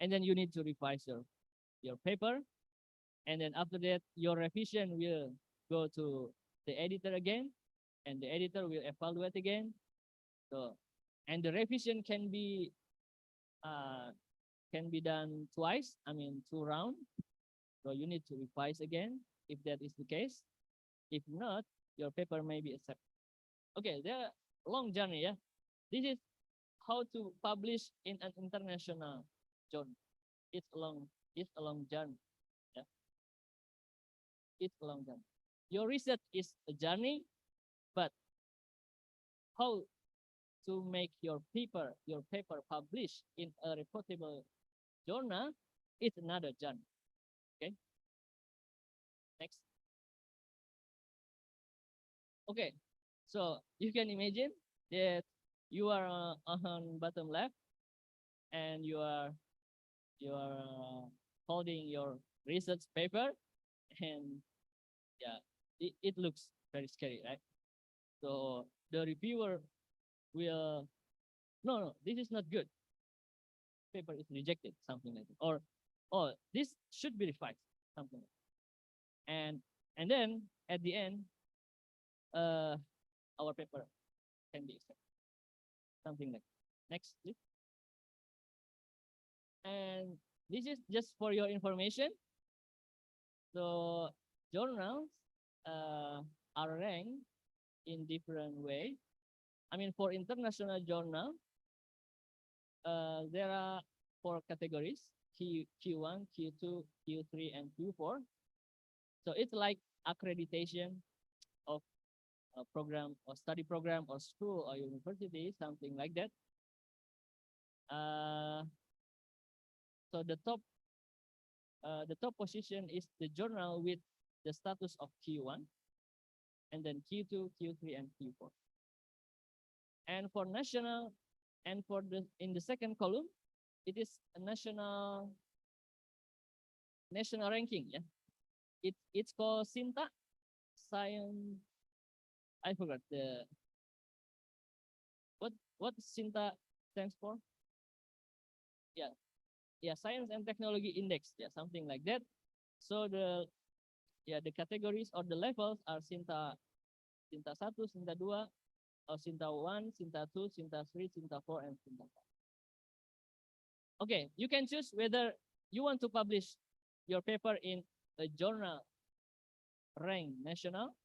And then you need to revise your paper, and then after that your revision will go to the editor again, and the editor will evaluate again. So, and the revision can be done twice. I mean 2 rounds. So you need to revise again if that is the case. If not, your paper may be accepted. Okay, there long journey. Yeah, this is how to publish in an international journal. It's a long journey. Yeah, it's a long journey. Your research is a journey, but how to make your paper published in a reputable journal is another journey. Okay. Next. Okay, so you can imagine that you are on bottom left, and you are holding your research paper, and yeah, it looks very scary, right? So the reviewer will, no, this is not good. Paper is rejected, something like that, or oh, this should be revised, something like that. And then at the end, uh, our paper can be accepted, something like that. Next, please. And this is just for your information. So journals are ranked in different way. I mean, for international journal, there are 4 categories: Q1, Q2, Q3, and Q4. So it's like accreditation of a program or study program or school or university, something like that. So the top position is the journal with the status of Q1, and then Q2, Q3, and Q4. And for national, and for the in the second column, it is a national ranking. Yeah, it's called SINTA, science. I forgot the what SINTA stands for. Yeah, science and technology index. Yeah, something like that. So the categories or the levels are SINTA 1, SINTA 2, or SINTA 1, SINTA 2, SINTA 3, SINTA 4, and SINTA 5. Okay, you can choose whether you want to publish your paper in a journal ranked national,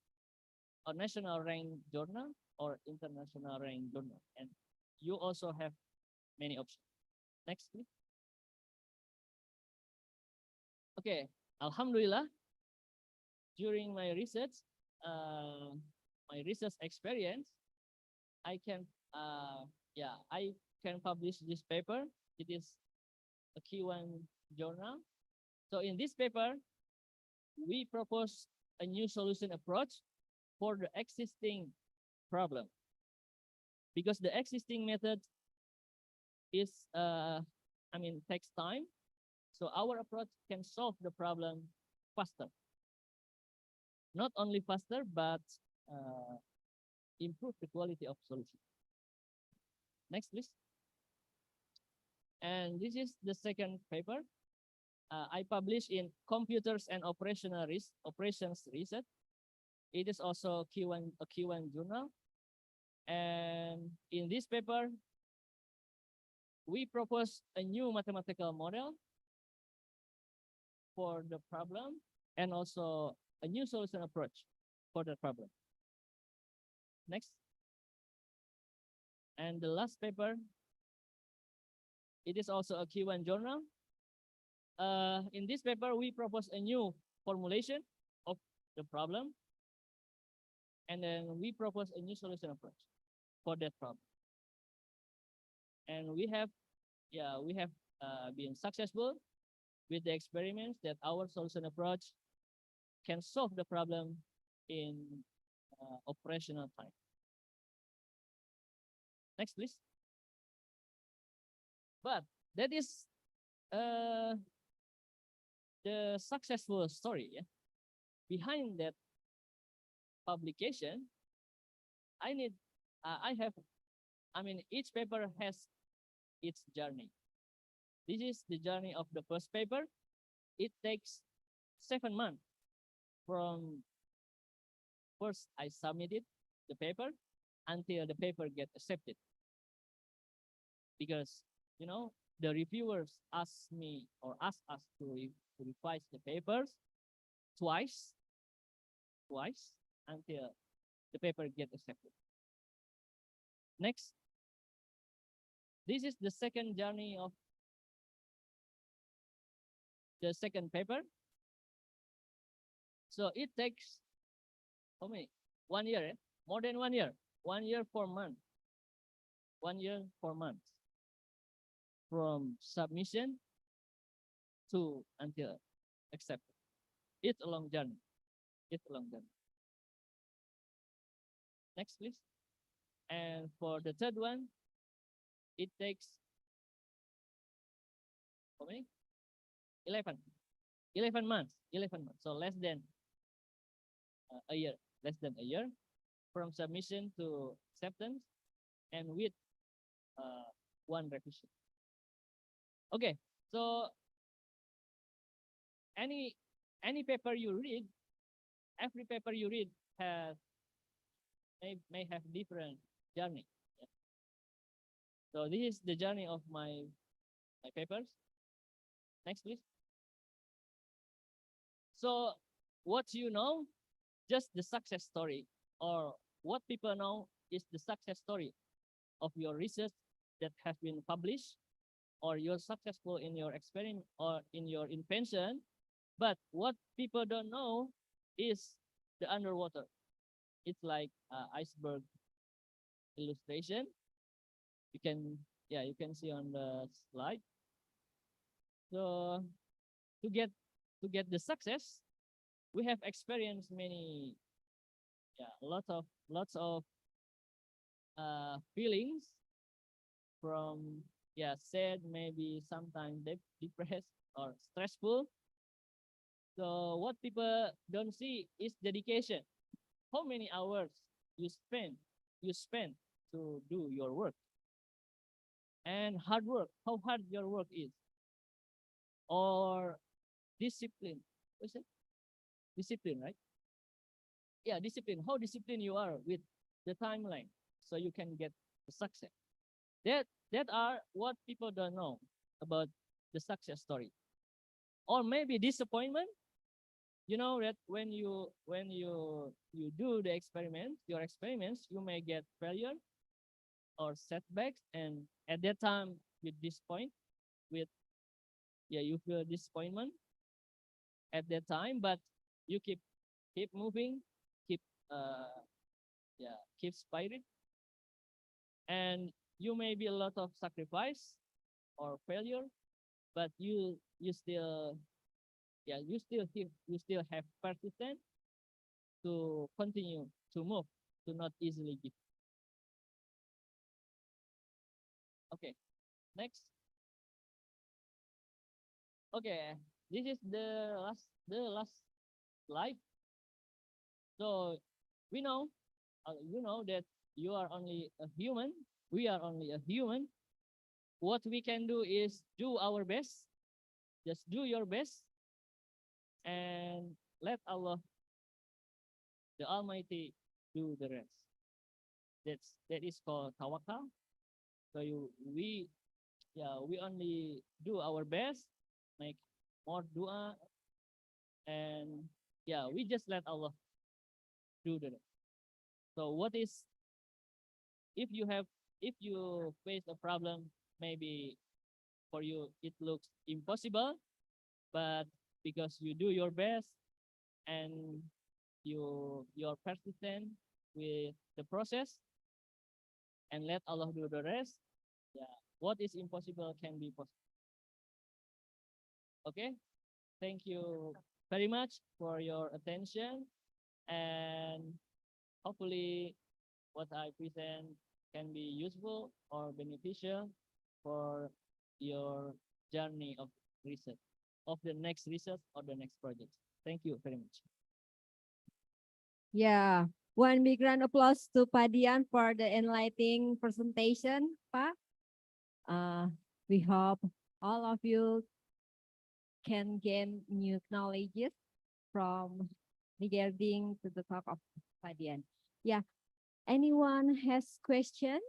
or national ranked journal, or international ranked journal. And you also have many options. Next, please. Okay, Alhamdulillah, during my research experience, I can publish this paper. It is a Q1 journal. So in this paper, we propose a new solution approach for the existing problem, because the existing method is takes time. So our approach can solve the problem faster. Not only faster, but improve the quality of solution. Next, please. And this is the second paper. I published in Computers and Operations Research. It is also a Q1 journal. And in this paper, we propose a new mathematical model for the problem, and also a new solution approach for the problem. Next. And the last paper, it is also a Q1 journal. In this paper, we propose a new formulation of the problem, and then we propose a new solution approach for that problem. And we have been successful with the experiments that our solution approach can solve the problem in operational time. Next, please. But that is the successful story. Yeah? Behind that publication, each paper has its journey. This is the journey of the first paper. It takes 7 months from first I submitted the paper until the paper get accepted. Because, the reviewers ask us to revise the papers twice until the paper get accepted. Next. This is the second journey of the second paper. So it takes how many? 1 year, more than 1 year. 1 year, 4 months. 1 year, 4 months. From submission to until accepted. It's a long journey. Next, please. And for the third one, it takes how many? 11. 11 months. 11 months. So less than a year. Less than a year from submission to acceptance, and with one revision. Okay. So any paper you read, every paper you read has may have different journey. Yeah. So this is the journey of my papers. Next, please. So what you know, just the success story, or what people know is the success story of your research that has been published, or you're successful in your experiment or in your invention. But what people don't know is the underwater. It's like iceberg illustration. You can see on the slide. So to get the success, we have experienced many, lots of feelings from sad, maybe sometimes depressed or stressful. So what people don't see is dedication. How many hours you spend to do your work, and hard work, how hard your work is, or discipline. What's it? Discipline, right? Yeah, discipline. How disciplined you are with the timeline, so you can get the success. That are what people don't know about the success story. Or maybe disappointment. You know that when you do the experiment, your experiments, you may get failure or setbacks, and at that time you disappoint with you feel disappointment at that time, but you keep moving, keep keep spirit, and you may be a lot of sacrifice or failure, but you still have persistence to continue to move, to not easily give. Okay, next. Okay, this is the last slide. So we know, you know that you are only a human. We are only a human. What we can do is do our best. Just do your best, and let Allah, the Almighty, do the rest. That is called tawakal. So we only do our best, make more dua, and we just let Allah do the rest. So what is, if you face a problem, maybe for you it looks impossible, but because you do your best and you're persistent with the process and let Allah do the rest, what is impossible can be possible. Okay, thank you very much for your attention, and hopefully what I present can be useful or beneficial for your journey of research, of the next research or the next project. Thank you very much. Yeah, one big round of applause to Padian for the enlightening presentation, Pa. We hope all of you can gain new knowledge from regarding to the talk of Padian. Yeah, anyone has question?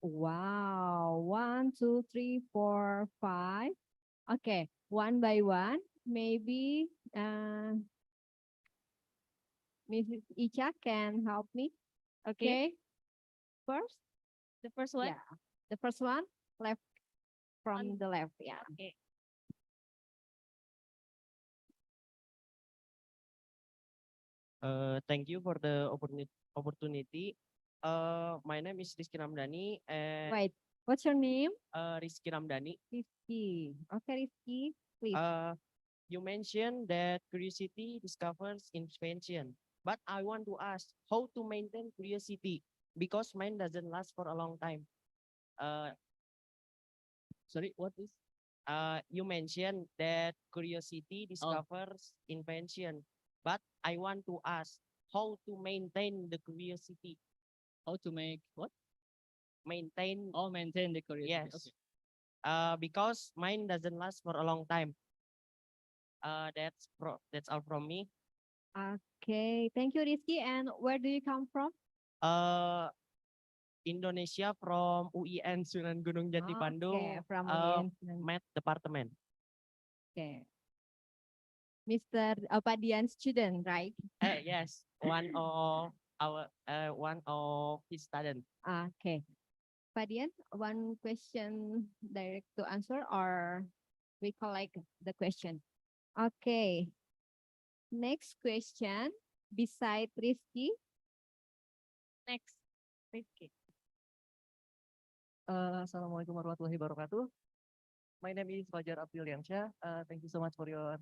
Wow, 1, 2, 3, 4, 5. Okay, one by one. Maybe Mrs. Icha can help me. Okay. First, The first one. yeah, the first one left from the left. Yeah. Okay. Thank you for the opportunity. My name is Rizky Ramdhani, and Wait, what's your name? Rizky Ramdhani. Rizky. Okay, Rizky, please. You mentioned that curiosity discovers invention. but I want to ask how to maintain curiosity because mine doesn't last for a long time. Uh, Sorry, what is? you mentioned that curiosity discovers invention, but I want to ask how to maintain the curiosity. How to make what? Maintain, Maintain the curiosity. yes. Okay. Because mine doesn't last for a long time. That's all from me. Okay, thank you, Rizky. And where do you come from? Uh, Indonesia from UIN Sunan Gunung Jati Okay, Bandung, from Math Department. Okay. Mr. Padian student, right? Yes, one of our one of his student. Okay. Padian, one question direct to answer or we collect the question? Okay. Next question, beside Rizky. Next, Rizky. Assalamualaikum warahmatullahi wabarakatuh. My name is Fajar Apriliansyah. Thank you so much for your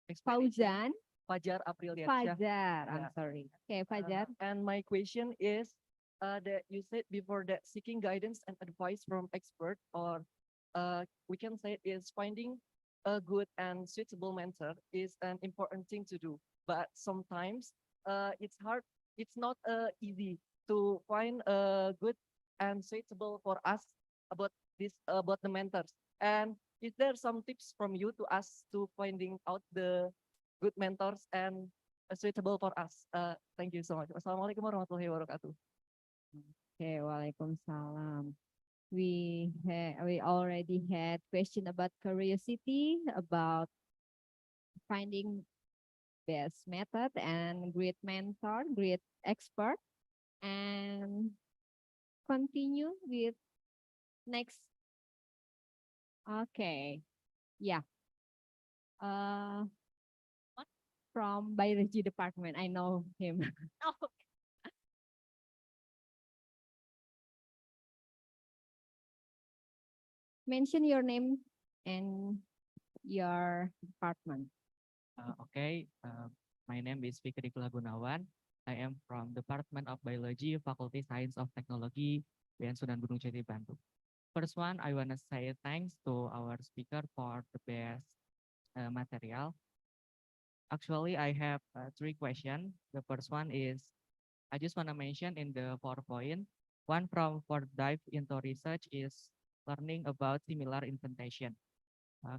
explanation. Fauzan, Fajar Apriliansyah. Fajar, I'm Yeah. sorry. Okay, Fajar. And my question is that you said before that seeking guidance and advice from expert, or we can say is finding a good and suitable mentor is an important thing to do. But sometimes it's hard. It's not easy to find a good and suitable for us about the mentors. And is there some tips from you to us to finding out the good mentors and suitable for us? Thank you so much. Wassalamualaikum warahmatullahi wabarakatuh. Okay, Waalaikumsalam. We already had question about curiosity, about finding best method and great mentor, great expert, and continue with next. Okay, yeah. What from biology department? I know him. Oh, mention your name and your department. Okay, my name is Fikri Gunawan. I am from Department of Biology, Faculty Science of Technology, UIN Sunan Gunung Jati Bandung. First one, I want to say thanks to our speaker for the best material. Actually, I have 3 questions. The first one is, I just want to mention in the PowerPoint, one from for dive into research is learning about similar inventation.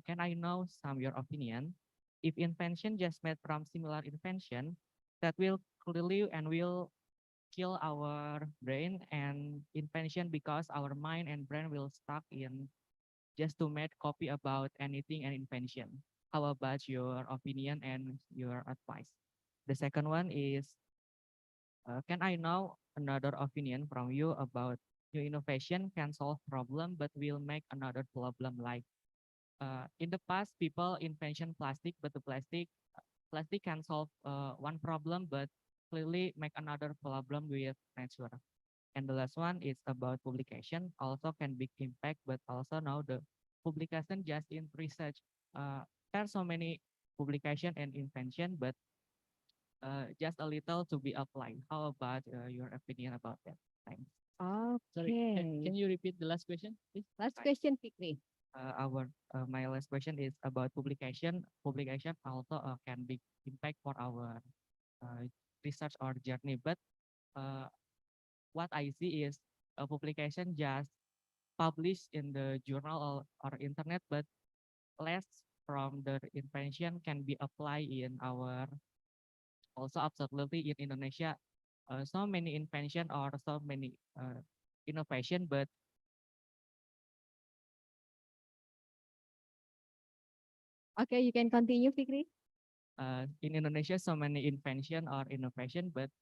Can I know some your opinion? If invention just made from similar invention, that will clearly and will kill our brain and invention because our mind and brain will stuck in just to make copy about anything and invention. How about your opinion and your advice? The second one is, can I know another opinion from you about your innovation can solve problem but will make another problem like in the past, people invention plastic, but the plastic can solve one problem, but clearly make another problem with nature. And the last one is about publication, also can big impact, but also now the publication just in research. There are so many publication and invention, but just a little to be applied. How about your opinion about that? Thanks. Sorry, Okay. can you repeat the last question, please? Last question, Fikri. My last question is about publication. Publication also can be impact for our research or journey. But what I see is a publication just published in the journal or internet, but less from the invention can be applied in our also absolutely in Indonesia. So many invention or so many innovation, but Okay, you can continue, Fikri. in Indonesia, so many invention or innovation, but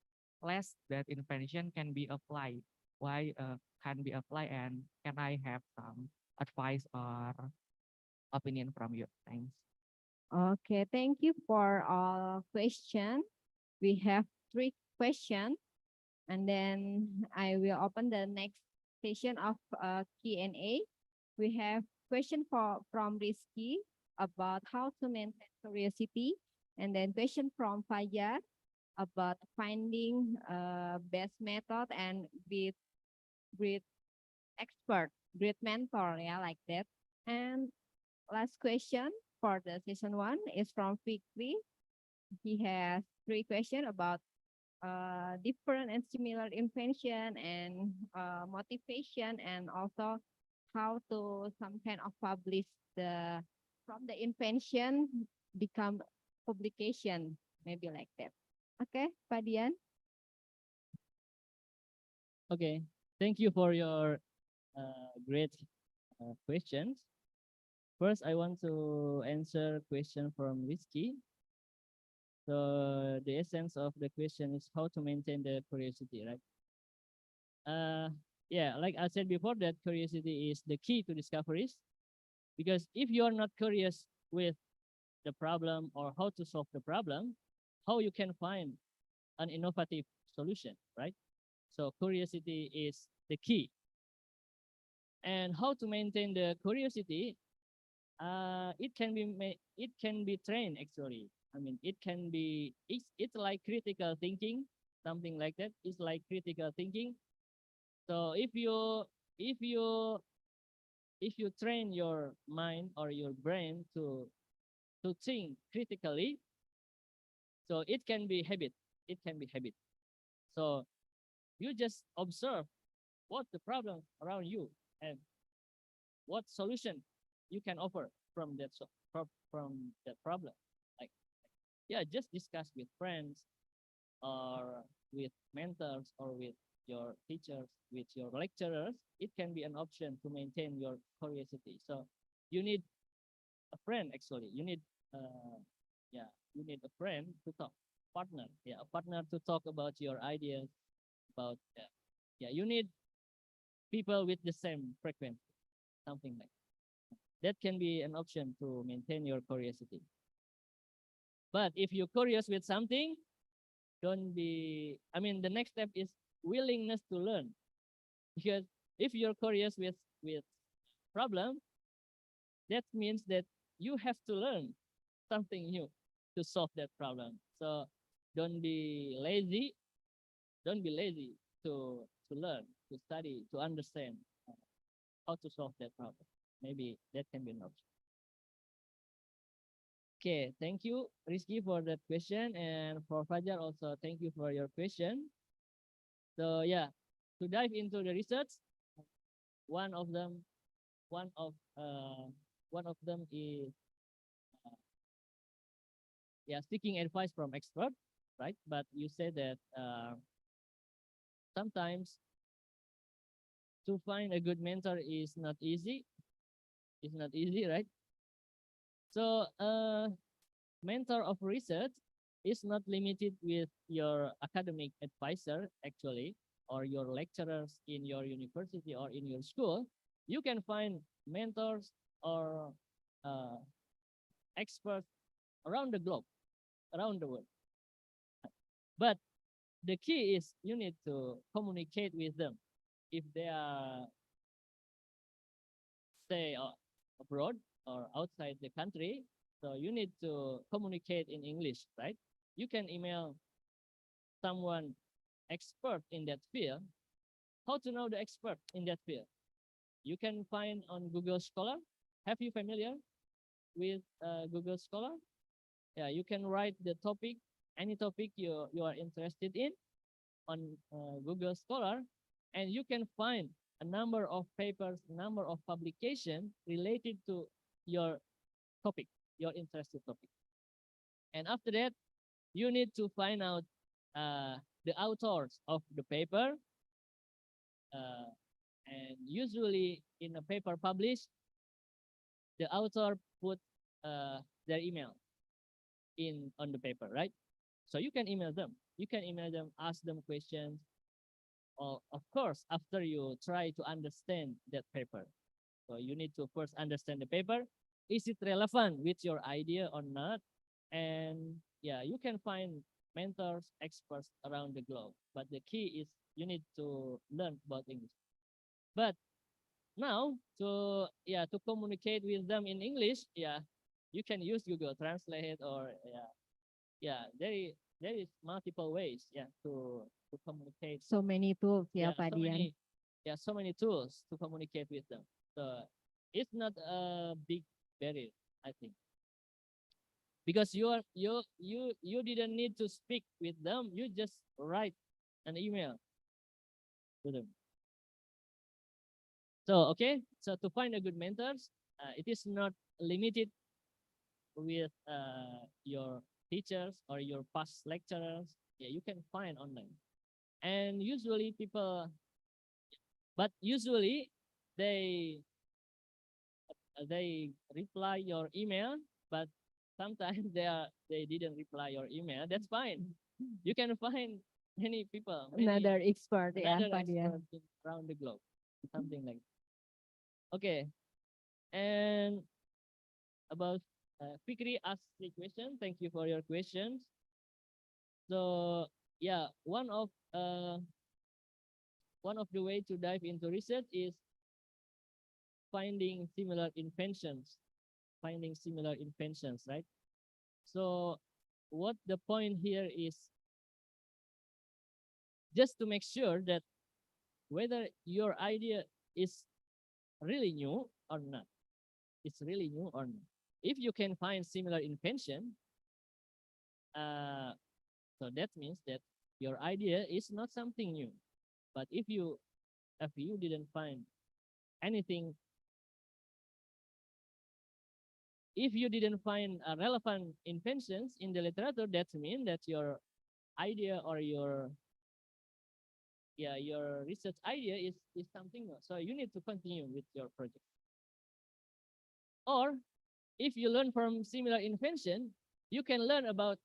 less that invention can be applied. Why can be applied, and can I have some advice or opinion from you? Thanks. Okay, thank you for all question. We have 3 questions, and then I will open the next session of Q&A. We have question from Rizky about how to maintain curiosity, and then question from Fajar about finding best method and with great expert, great mentor, yeah, like that. And last question for the session 1 is from Fikri. He has 3 questions about different and similar invention and motivation, and also how to some kind of publish the from the invention become publication, maybe like that. Okay, Pak Dian. Okay, thank you for your great questions. First, I want to answer question from Rizky. So the essence of the question is how to maintain the curiosity, right? Yeah, like I said before, that curiosity is the key to discoveries. Because if you are not curious with the problem or how to solve the problem, how you can find an innovative solution, right? So curiosity is the key. And how to maintain the curiosity? It can be trained actually. I mean, it's like critical thinking, something like that. It's like critical thinking. So if you train your mind or your brain to think critically, so it can be habit. It can be habit. So you just observe what's the problem around you and what solution you can offer from that from that problem. Like, yeah, just discuss with friends or with mentors or with your teachers, with your lecturers. It can be an option to maintain your curiosity. So you need a friend actually. You need a friend to talk, partner. Yeah, a partner to talk about your ideas, about you need people with the same frequency, something like that can be an option to maintain your curiosity. But if you're curious with something, the next step is willingness to learn. Because if you're curious with problem, that means that you have to learn something new to solve that problem. So don't be lazy. Don't be lazy to learn, to study, to understand how to solve that problem. Maybe that can be an option. Okay, thank you, Rizky, for that question, and for Fajar also, thank you for your question. So yeah, to dive into the research, one of them is seeking advice from expert, right? But you said that sometimes to find a good mentor is not easy. It's not easy, right? So mentor of research is not limited with your academic advisor actually, or your lecturers in your university or in your school. You can find mentors or experts around the globe, around the world. But the key is you need to communicate with them. If they are, say, abroad or outside the country, so you need to communicate in English, right? You can email someone expert in that field. How to know the expert in that field? You can find on Google Scholar. Have you familiar with Google Scholar? Yeah, you can write the topic, any topic you are interested in on Google Scholar, and you can find a number of papers, number of publications related to your topic, your interested topic. And after that, you need to find out the authors of the paper. And usually in a paper published, the author put their email on the paper, right? So you can email them. You can email them, ask them questions. Of course, after you try to understand that paper. So you need to first understand the paper. Is it relevant with your idea or not? And yeah, you can find mentors, experts around the globe. But the key is you need to learn about English. But now to communicate with them in English, you can use Google Translate or yeah, there is multiple ways, yeah, to communicate. So many tools ya Yeah, Pak Dian. so many tools to communicate with them. So it's not a big barrier, I think, because you didn't need to speak with them. You just write an email to them. So okay, so to find a good mentors, it is not limited with your teachers or your past lecturers. Yeah, you can find online, and usually people, but usually they they reply your email, but sometimes they didn't reply your email. That's fine. You can find many people, Another expert ya another Pak Dian. expert around the globe, something like that. Okay, and about Fikri asked the question. Thank you for your questions. So yeah, one of the way to dive into research is finding similar inventions, right? So what the point here is just to make sure that whether your idea is really new or not. It's really new or not. If you can find similar invention, so that means that your idea is not something new. But if you didn't find anything, if you didn't find relevant inventions in the literature, that means that your idea or your research idea is something new. So you need to continue with your project. Or if you learn from similar invention, you can learn about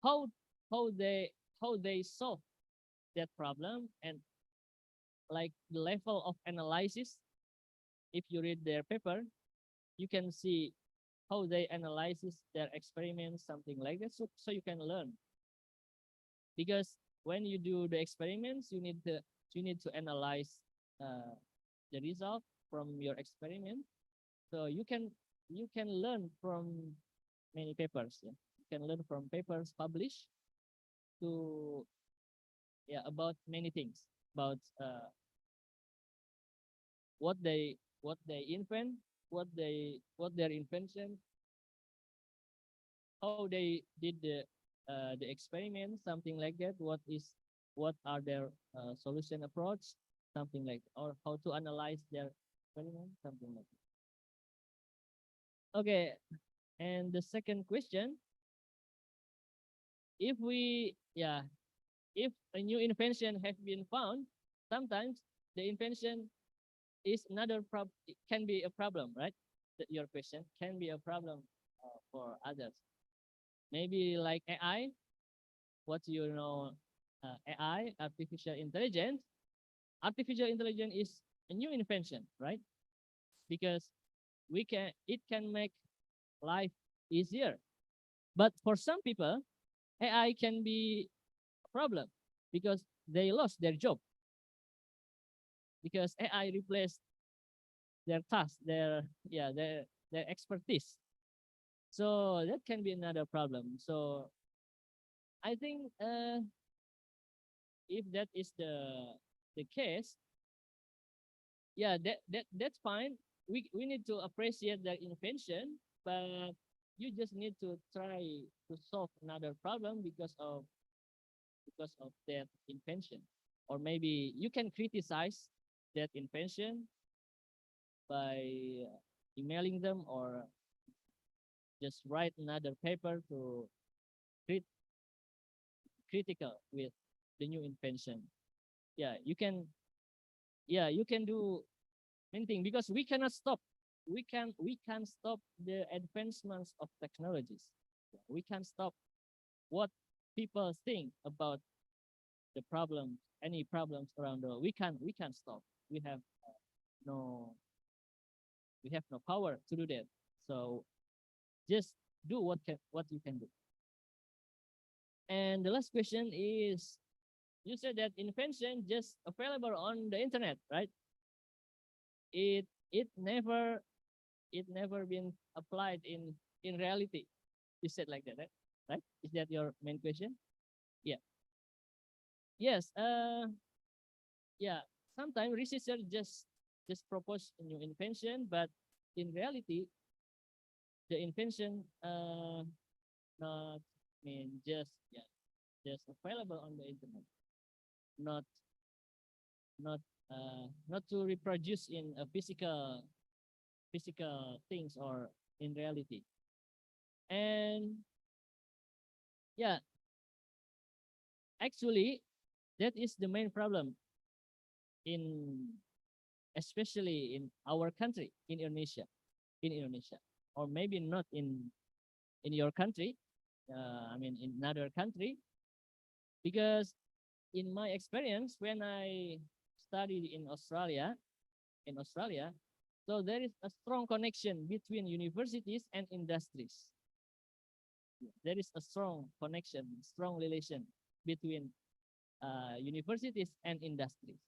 how how they how they solve that problem, and like the level of analysis. If you read their paper, you can see how they analyzes their experiments, something like that. So you can learn, because when you do the experiments, you need to analyze uh, the result from your experiment. So you can learn from many papers. Yeah? You can learn from papers published to about many things, about what they invent, what their invention, how they did the experiment, something like that. What are their solution approach, something like that, or how to analyze their experiment, something like that. Okay, and the second question, if we if a new invention has been found, sometimes the invention is another problem. It can be a problem, right? Your question can be a problem for others. Maybe like AI. What you know, AI, artificial intelligence. Artificial intelligence is a new invention, right? Because it can make life easier. But for some people, AI can be a problem because they lost their job, because AI replaced their task, their expertise. So that can be another problem. So I think if that is the case, that's fine. We need to appreciate their invention, but you just need to try to solve another problem because of that invention. Or maybe you can criticize that invention by emailing them, or just write another paper to crit critical with the new invention. Yeah, you can do many things, because we cannot stop. We can stop the advancements of technologies. We can stop what people think about the problem, any problems around the world. We can stop. We have no we have no power to do that. So just do what you can do. And the last question is, you said that invention just available on the internet, right? It it never it never been applied in reality. You said like that, right? right? Is that your main question? Yeah. Yes. Yeah. Sometimes researchers just propose a new invention, but in reality, the invention not just yeah just available on the internet, not not to reproduce in a physical things or in reality. And yeah, actually, that is the main problem in especially in our country, in Indonesia, or maybe not in your country. In another country, because in my experience when I studied in Australia, so there is a strong connection between universities and industries. There is a strong connection, strong relation between universities and industries.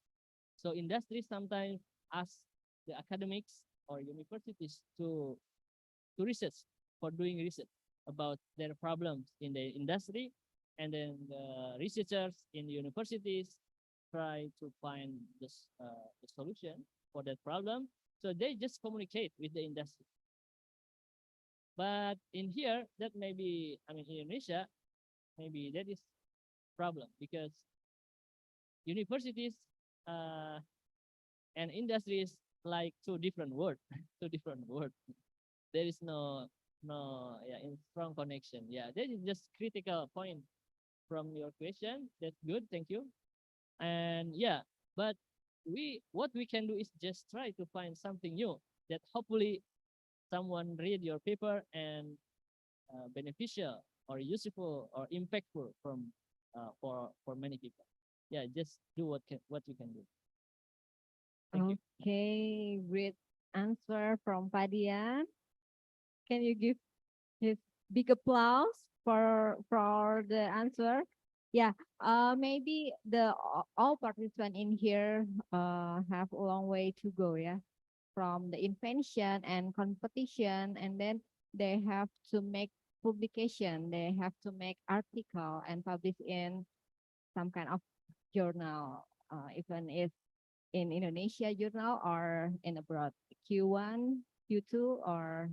So industries sometimes ask the academics or universities to research, for doing research about their problems in the industry, and then the researchers in universities try to find the solution for that problem. So they just communicate with the industry. But in here, that maybe, in Indonesia, maybe that is problem, because universities uh, and industries like two different words, two different words. There is no in strong connection. Yeah, that is just critical point from your question. That's good, thank you. And yeah, but what we can do is just try to find something new that hopefully someone read your paper and beneficial or useful or impactful from for many people. Yeah, just do what you can do. Thank you. Okay, great answer from Fadian. Can you give his big applause for the answer? Yeah, maybe all participants in here have a long way to go, yeah, from the invention and competition, and then they have to make publication, they have to make article and publish in some kind of journal, even if in Indonesia journal or in abroad, Q1, Q2, or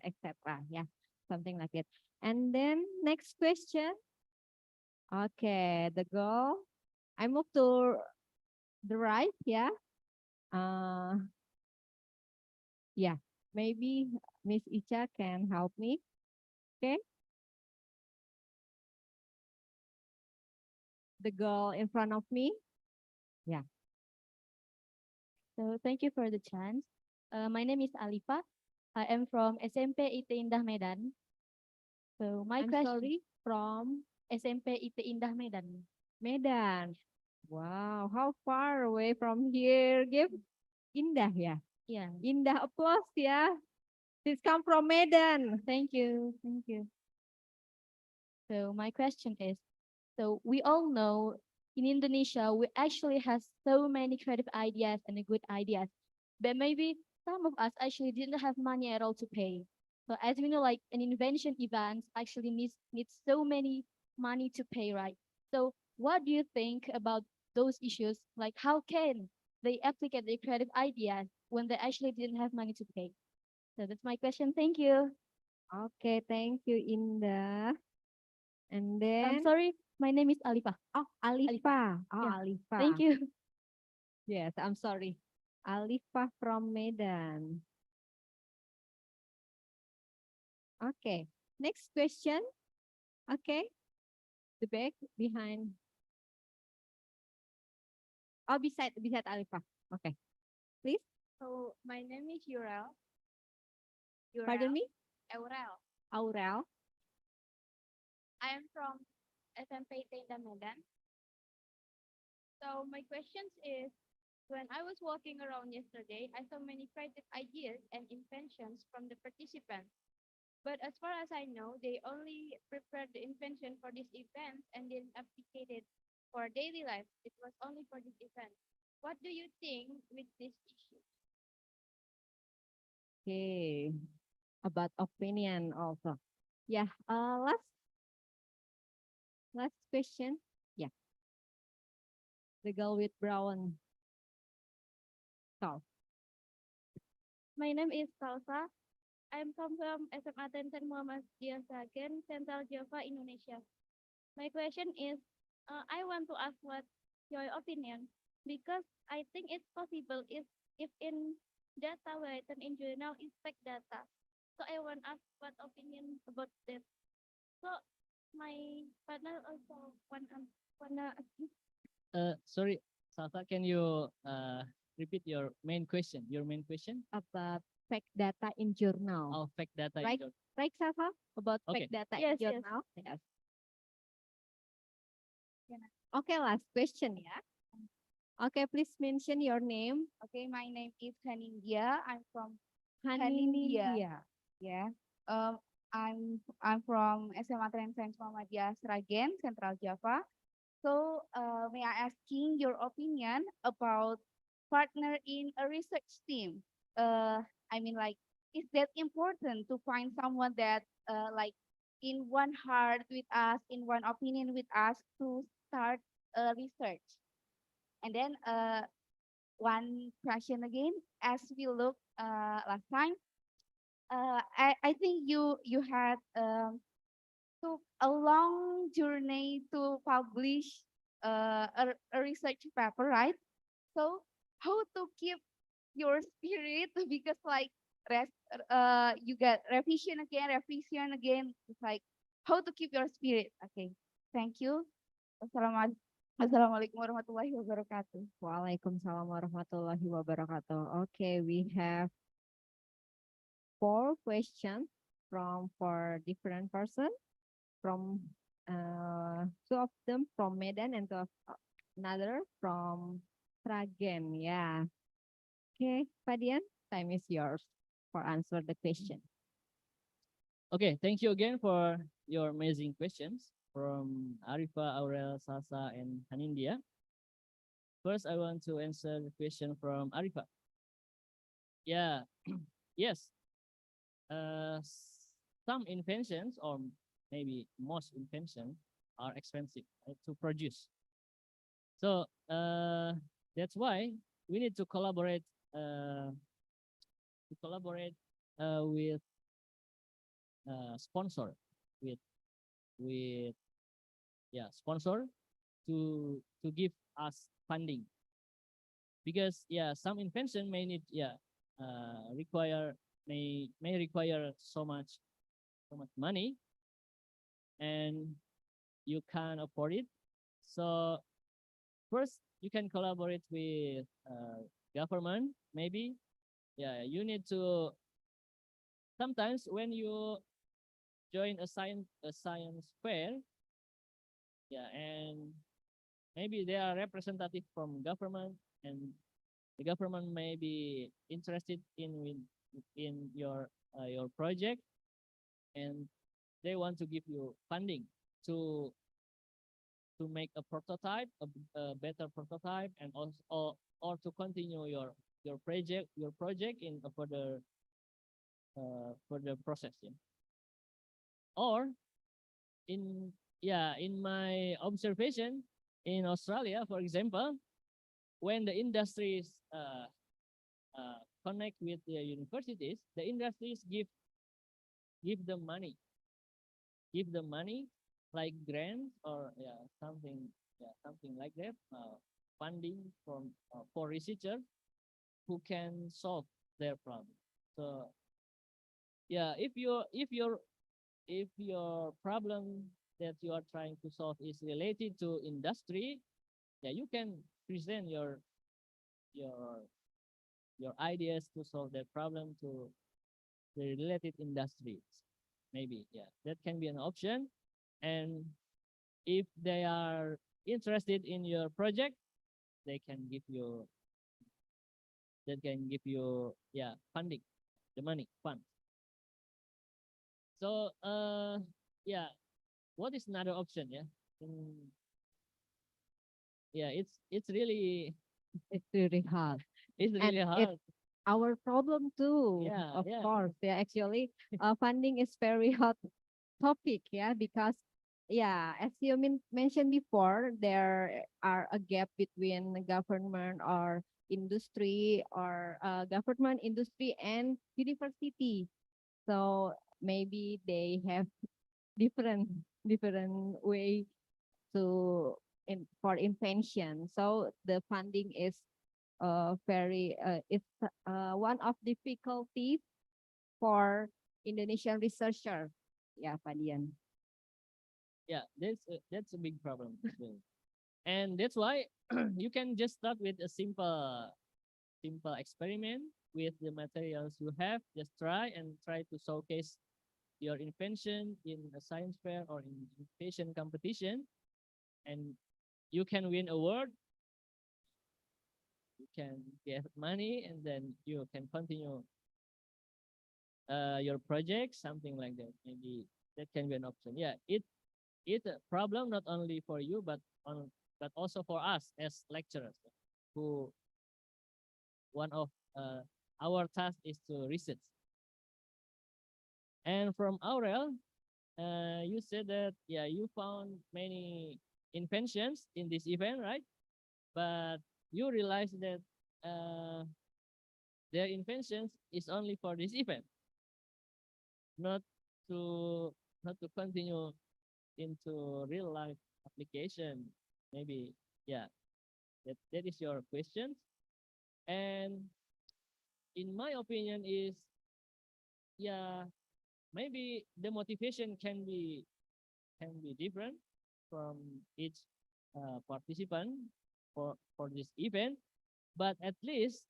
etc. Yeah, something like it. And then next question. Okay, the goal. I move to the right. Yeah. Yeah. Maybe Miss Icha can help me. Okay. The girl in front of me. Yeah. So thank you for the chance. My name is Alifa. I am from SMP IT Indah Medan. So my I'm question sorry, from SMP IT Indah Medan. Medan. Wow, how far away from here? Give Indah, yeah. Yeah, Indah applause, yeah. Please come from Medan. thank you. Thank you. So my question is, so we all know in Indonesia, we actually have so many creative ideas and good ideas, but maybe some of us actually didn't have money at all to pay. So as we know, like an invention event actually needs so many money to pay, right? So what do you think about those issues? Like how can they applicate their creative ideas when they actually didn't have money to pay? So that's my question. Thank you. Okay, thank you, Indah. And I'm then, sorry, my name is Alifa. oh, Alifa. Oh, Yeah, Alifa. Thank you. Yes, I'm sorry. Alifa from Medan. Okay, next question. Okay, the back behind. Oh, beside Alifa. Okay, please. So my name is Yurel. Pardon me, Aurel. Aurel. I am from SMP Tenda Medan. So my questions is, when I was walking around yesterday, I saw many creative ideas and inventions from the participants. But as far as I know, they only prepared the invention for this event and didn't applicate it for daily life. It was only for this event. What do you think with this issue? Okay, about opinion also. Yeah, last Last question. Yeah. The girl with brown scarf. My name is Salsa. I'm come from SMA Tenten Muhammad Diasagen, Central Java, Indonesia. My question is, I want to ask what your opinion, because I think it's possible if in data written in journal is fake data. So I want to ask what opinion about that. So my partner also wanna Sorry, Salsa, can you repeat your main question? Your main question? About fake data in journal. Oh, fake data. Right. Right, Safa? About Okay. fake data Yes, in yes. journal? Yes. Okay, last question, yeah. Okay, please mention your name. Okay, my name is Hanindia. I'm from Hanindia. yeah. Um, I'm from SMA Trend Science Muhammadiyah Sragen, Central Java. So, may I asking your opinion about partner in a research team? I mean, like, is that important to find someone that, like, in one heart with us, in one opinion with us to start a research? And then, one question again, as we look last time, I think you had took a long journey to publish a research paper, right? So how to keep your spirit because like rest you get revision again. It's like how to keep your spirit. Okay, thank you. Assalamualaikum warahmatullahi wabarakatuh. Waalaikumsalam warahmatullahi wabarakatuh. Okay, we have 4 questions from 4 different person. From 2 of them from Medan and 2 of another from Sragen. Yeah. Okay, Fadian, time is yours for answer the question. Okay, thank you again for your amazing questions from Arifa, Aurel, Salsa, and Hanindia. First, I want to answer the question from Arifa. Yeah, yes. Some inventions, or maybe most inventions, are expensive, right, to produce. So that's why we need to collaborate with sponsor, with sponsor to give us funding, because some invention may need may require so much money, and you can't afford it. So first you can collaborate with government, maybe. You need to, sometimes when you join a science fair, and maybe they are representative from government, and the government may be interested in your project, and they want to give you funding to make a prototype, a better prototype, and also or to continue your project in a further process. Or in my observation in Australia, for example, when the industries connect with the universities, the industries give them money, like grants or something like that, funding from for researchers who can solve their problem. So if your problem that you are trying to solve is related to industry, you can present your ideas to solve that problem to the related industries. Maybe that can be an option. And if they are interested in your project, they can give you funding, the money fund. So what is another option? It's really hard. it's really And hard. Our problem too, of course. Actually, funding is very hot topic, because yeah, as you mentioned before, there are a gap between the government or industry or government, industry, and university. So maybe they have different way to for invention. So the funding is very it's one of difficulties for Indonesian researcher. Yeah, Fadian. Yeah, that's a big problem as well. And that's why you can just start with a simple experiment with the materials you have. Just try to showcase your invention in a science fair or in innovation competition, and you can win award, you can get money, and then you can continue your project, something like that. Maybe that can be an option. Yeah, it's a problem not only for you but also for us as lecturers, who one of our task is to research. And from Aurel, you said that yeah, you found many inventions in this event, right? But you realize that their inventions is only for this event, not to continue into real life application. Maybe yeah, that is your question. And in my opinion is yeah, maybe the motivation can be different from each participant for this event, but at least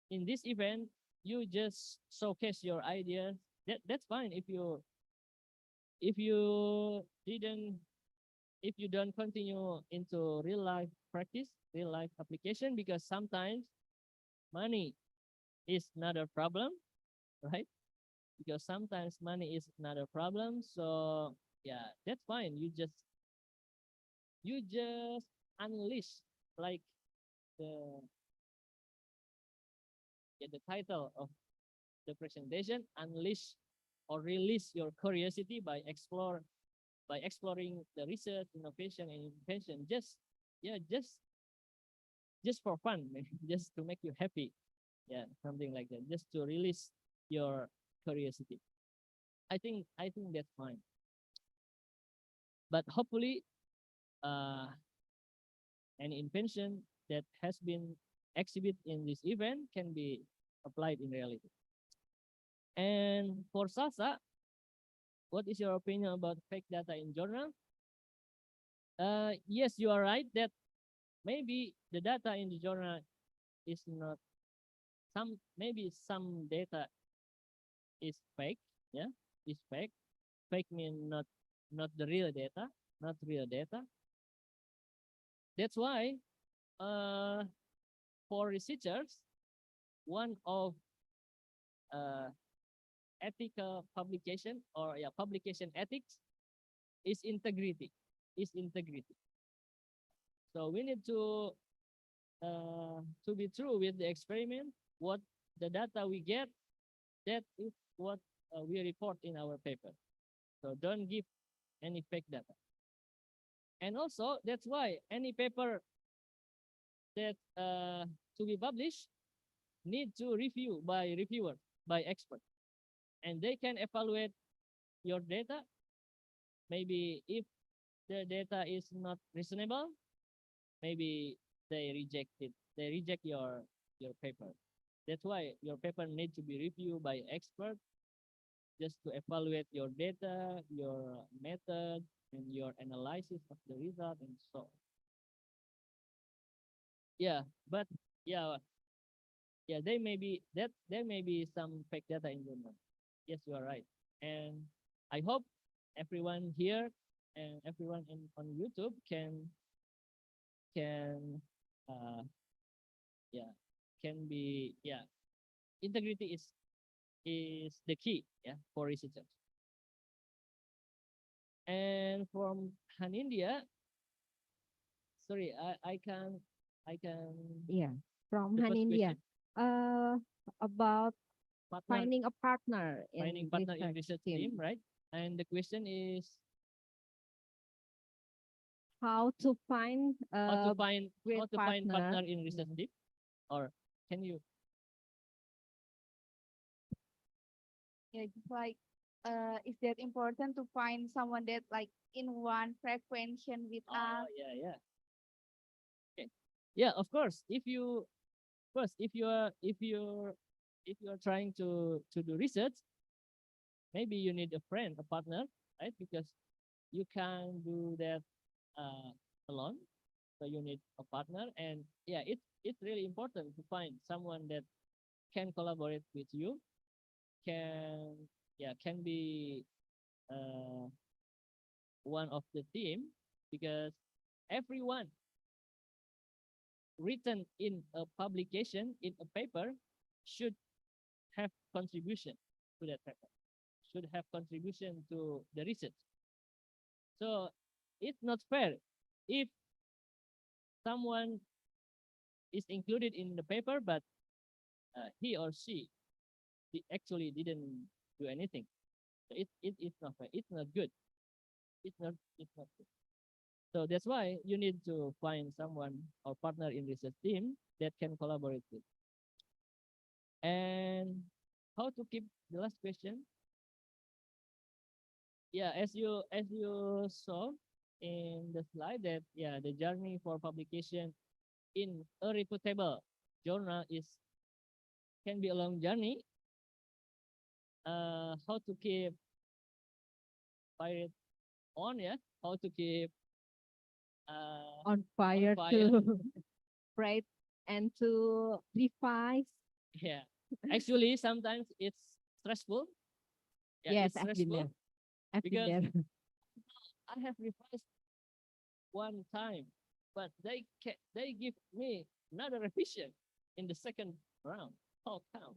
in this event you just showcase your ideas. That's fine if you didn't if you don't continue into real life practice, real life application, because sometimes money is not a problem, right? Because sometimes money is not a problem. So yeah, that's fine. You just unleash, like the the title of the presentation, unleash or release your curiosity by exploring the research, innovation, and invention. Just yeah, just for fun, maybe just to make you happy. Yeah, something like that. Just to release your curiosity. I think that's fine. But hopefully, uh, any invention that has been exhibited in this event can be applied in reality. And for Sasa, what is your opinion about fake data in journal? Yes, you are right that maybe the data in the journal is not maybe some data is fake, yeah, is fake. Fake mean not the real data, not real data. That's why uh, for researchers, one of uh, ethical publication or yeah, publication ethics is integrity. Is integrity. So we need to be true with the experiment. What the data we get, that is what we report in our paper. So don't give any fake data. And also that's why any paper that to be published need to review by reviewer, by expert, and they can evaluate your data. Maybe if the data is not reasonable, maybe they reject it. They reject your paper. That's why your paper need to be reviewed by expert just to evaluate your data, your method, and your analysis of the result and so on. Yeah, but yeah, yeah, there may be some fake data in journal. Yes, you are right. And I hope everyone here and everyone on YouTube can uh yeah can be yeah, integrity is the key, yeah, for researchers. And from Hanindia, sorry, I can Yeah, from the first Hanindia. question, About partner finding a partner finding in partner in research research team. team, right? And the question is how to find How to find great how to find partner. partner in research team? Or can you? Yeah, just like, is that important to find someone that like in one frequency with us? Yeah, yeah. Okay. Yeah, of course. If you first, if you are trying to do research, maybe you need a friend, a partner, right? Because you can't do that alone. So you need a partner, and yeah, it's really important to find someone that can collaborate with you, can be uh, one of the team, because everyone written in a publication, in a paper, should have contribution to that paper, should have contribution to the research. So it's not fair if someone is included in the paper, but he or she actually didn't do anything. So it's not fair. It's not good. It's not good. So that's why you need to find someone or partner in research team that can collaborate with. And how to keep the last question? Yeah, as you saw in the slide, that yeah, the journey for publication in a reputable journal can be a long journey. How to keep fire on, yeah? How to keep On fire fire. to spread and to revise. Yeah. Actually, sometimes it's stressful. Yeah, Yes, it's I've been stressful there. I've been because there. I have revised one time, but they give me another revision in the second round. How come?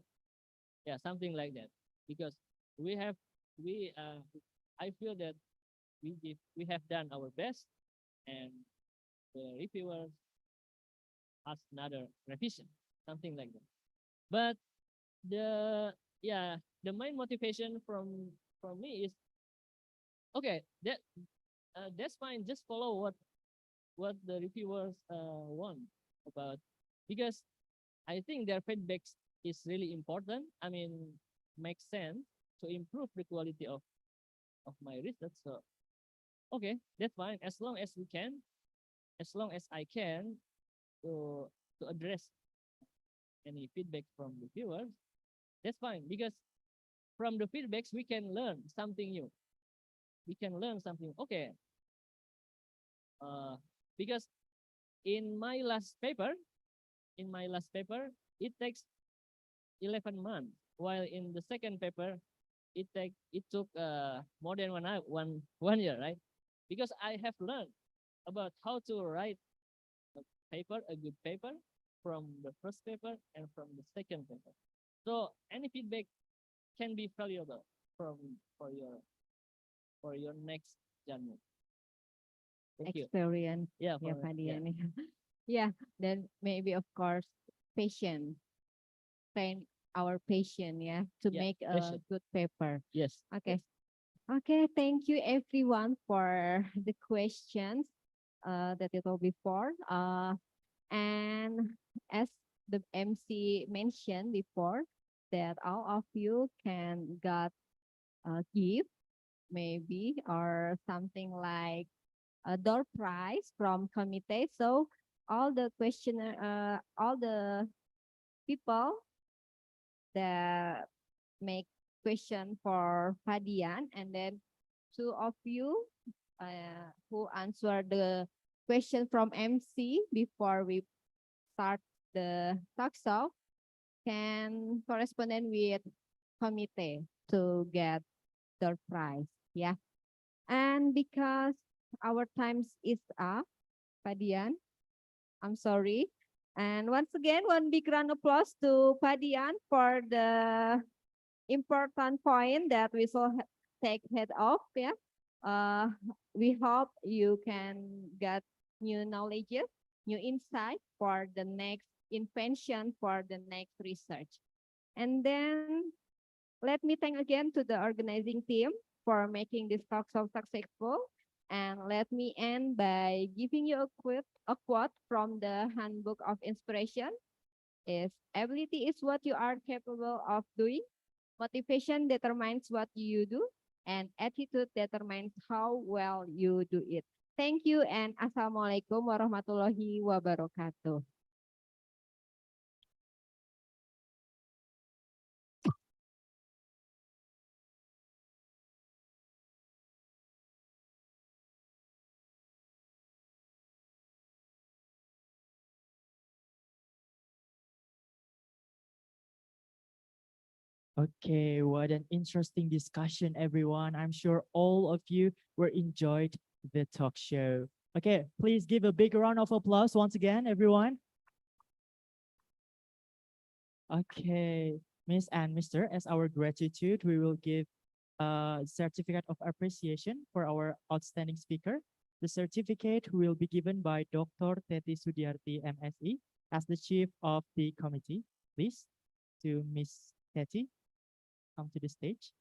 Yeah, something like that. Because we have we I feel that we have done our best, and the reviewers ask another revision, something like that. But the yeah, the main motivation from me is okay, that's fine. Just follow what the reviewers want about, because I think their feedbacks is really important. I mean, makes sense to improve the quality of my research. So okay, that's fine. As long as we can, as long as I can to address any feedback from the viewers, that's fine. Because from the feedbacks we can learn something new. We can learn something. Okay. Because in my last paper, it takes 11 months, while in the second paper, it took more than 1 year, right? Because I have learned about how to write a paper, a good paper, from the first paper and from the second paper. So any feedback can be valuable from for your next journey. Thank you. Experience. Yeah, Yeah, for, Fadian. Yeah, then maybe of course patient. Train our patient, yeah, to Yeah, make a patient. good paper. Yes. Okay. Okay, thank you everyone for the questions that you told before. And as the MC mentioned before, that all of you can got a gift, maybe, or something like a door prize from committee. So all the questioner, all the people that make question for Fadian, and then two of you who answer the question from MC before we start the talk show can correspond with committee to get the prize. Yeah. And because our times is up, Fadian, I'm sorry. And once again, one big round of applause to Fadian for the important point that we should take head of. Yeah. Uh, we hope you can get new knowledge, new insight for the next invention, for the next research. And then let me thank again to the organizing team for making this talk so successful. And let me end by giving you a quote from the Handbook of Inspiration. Is ability is what you are capable of doing. Motivation determines what you do, and attitude determines how well you do it. Thank you and Assalamualaikum warahmatullahi wabarakatuh. Okay, what an interesting discussion, everyone. I'm sure all of you were enjoyed the talk show. Okay, please give a big round of applause once again, everyone. Okay, Miss and Mr., as our gratitude, we will give a certificate of appreciation for our outstanding speaker. The certificate will be given by Dr. Teti Sudiarti, MSE, as the chief of the committee. Please, to Miss Teti, come to the stage.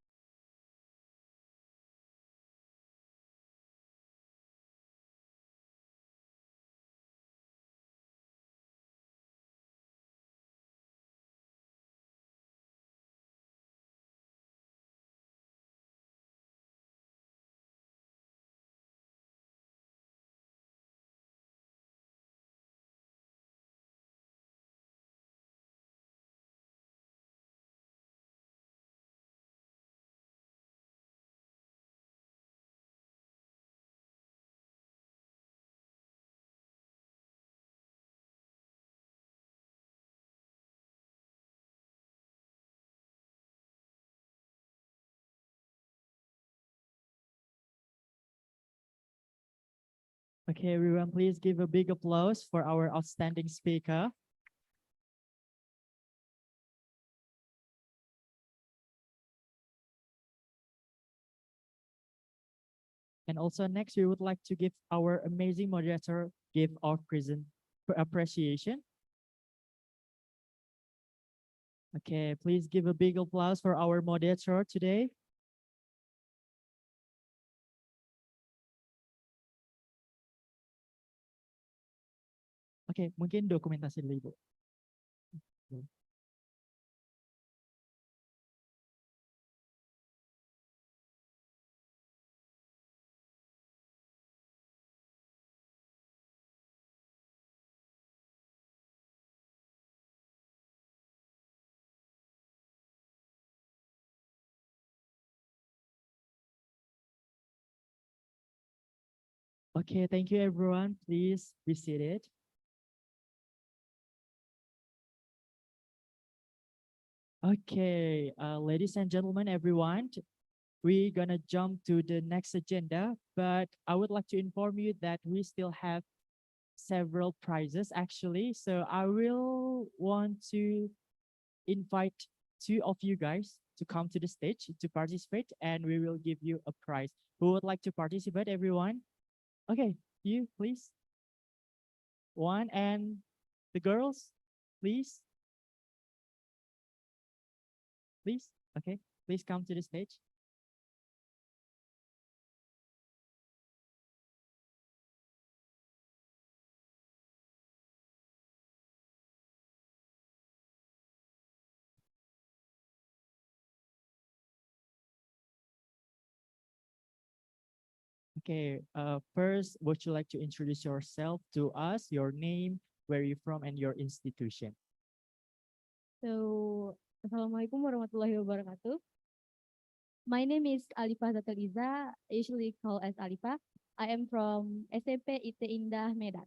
Okay, everyone, please give a big applause for our outstanding speaker. And also next, we would like to give our amazing moderator gift of present appreciation. Okay, please give a big applause for our moderator today. Oke, mungkin dokumentasi dulu, Ibu. Okay, thank you, everyone. Please be seated. Okay, ladies and gentlemen, everyone, we're gonna jump to the next agenda, but I would like to inform you that we still have several prizes actually. So I will want to invite two of you guys to come to the stage to participate, and we will give you a prize. Who would like to participate, everyone? Okay, you please. One, and the girls, please. Please, okay, please come to the stage. Okay, first, would you like to introduce yourself to us, your name, where you from, and your institution? So, Assalamualaikum warahmatullahi wabarakatuh. My name is Alifa Zateliza, usually called as Alifa. I am from SMP IT Indah Medan.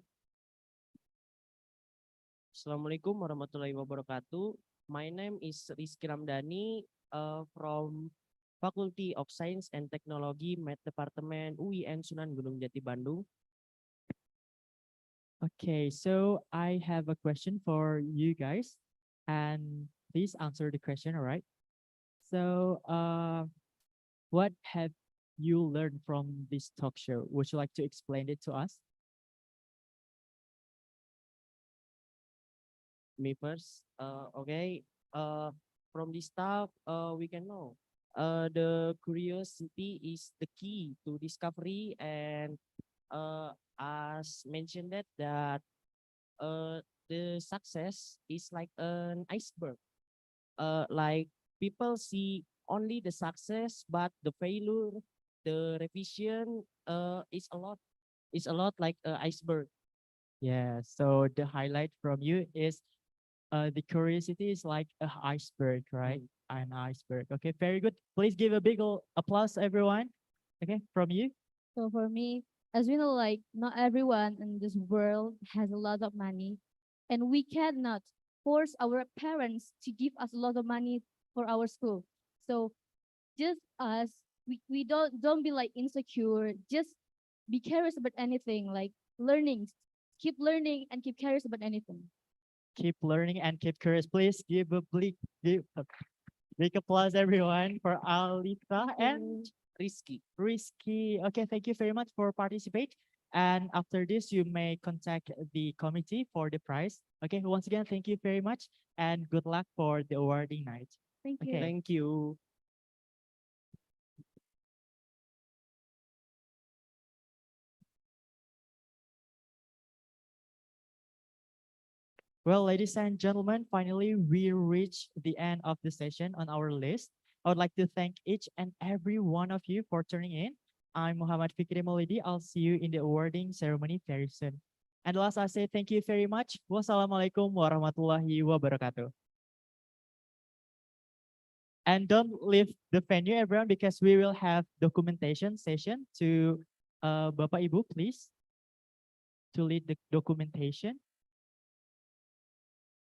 Assalamualaikum warahmatullahi wabarakatuh. My name is Rizky Ramdhani from Faculty of Science and Technology, Math Department, UIN Sunan Gunung Jati, Bandung. Okay, so I have a question for you guys, and please answer the question, all right? So, what have you learned from this talk show? Would you like to explain it to us? Me first. Okay. From this stuff, we can know the curiosity is the key to discovery, and as mentioned that the success is like an iceberg. Like people see only the success, but the failure, the revision, is a lot like an iceberg. Yeah, so the highlight from you is the curiosity is like an iceberg, right? An iceberg. Okay, very good. Please give a big applause, everyone. Okay, from you. So for me, as we know, like not everyone in this world has a lot of money, and we cannot force our parents to give us a lot of money for our school. So just us, we don't be like insecure. Just be curious about anything, like learning. Keep learning and keep curious about anything. Keep learning and keep curious. Please give a big applause, everyone, for Alita and Risky. Risky. Okay, thank you very much for participate. And after this, you may contact the committee for the prize. Okay, once again, thank you very much and good luck for the awarding night. Thank you. Okay. Thank you. Well, ladies and gentlemen, finally we reached the end of the session on our list. I would like to thank each and every one of you for tuning in. I'm Muhammad Fikri Maulidi. I'll see you in the awarding ceremony very soon. And last, I say thank you very much. Wassalamualaikum warahmatullahi wabarakatuh. And don't leave the venue, everyone, because we will have documentation session to Bapak Ibu, please, to lead the documentation.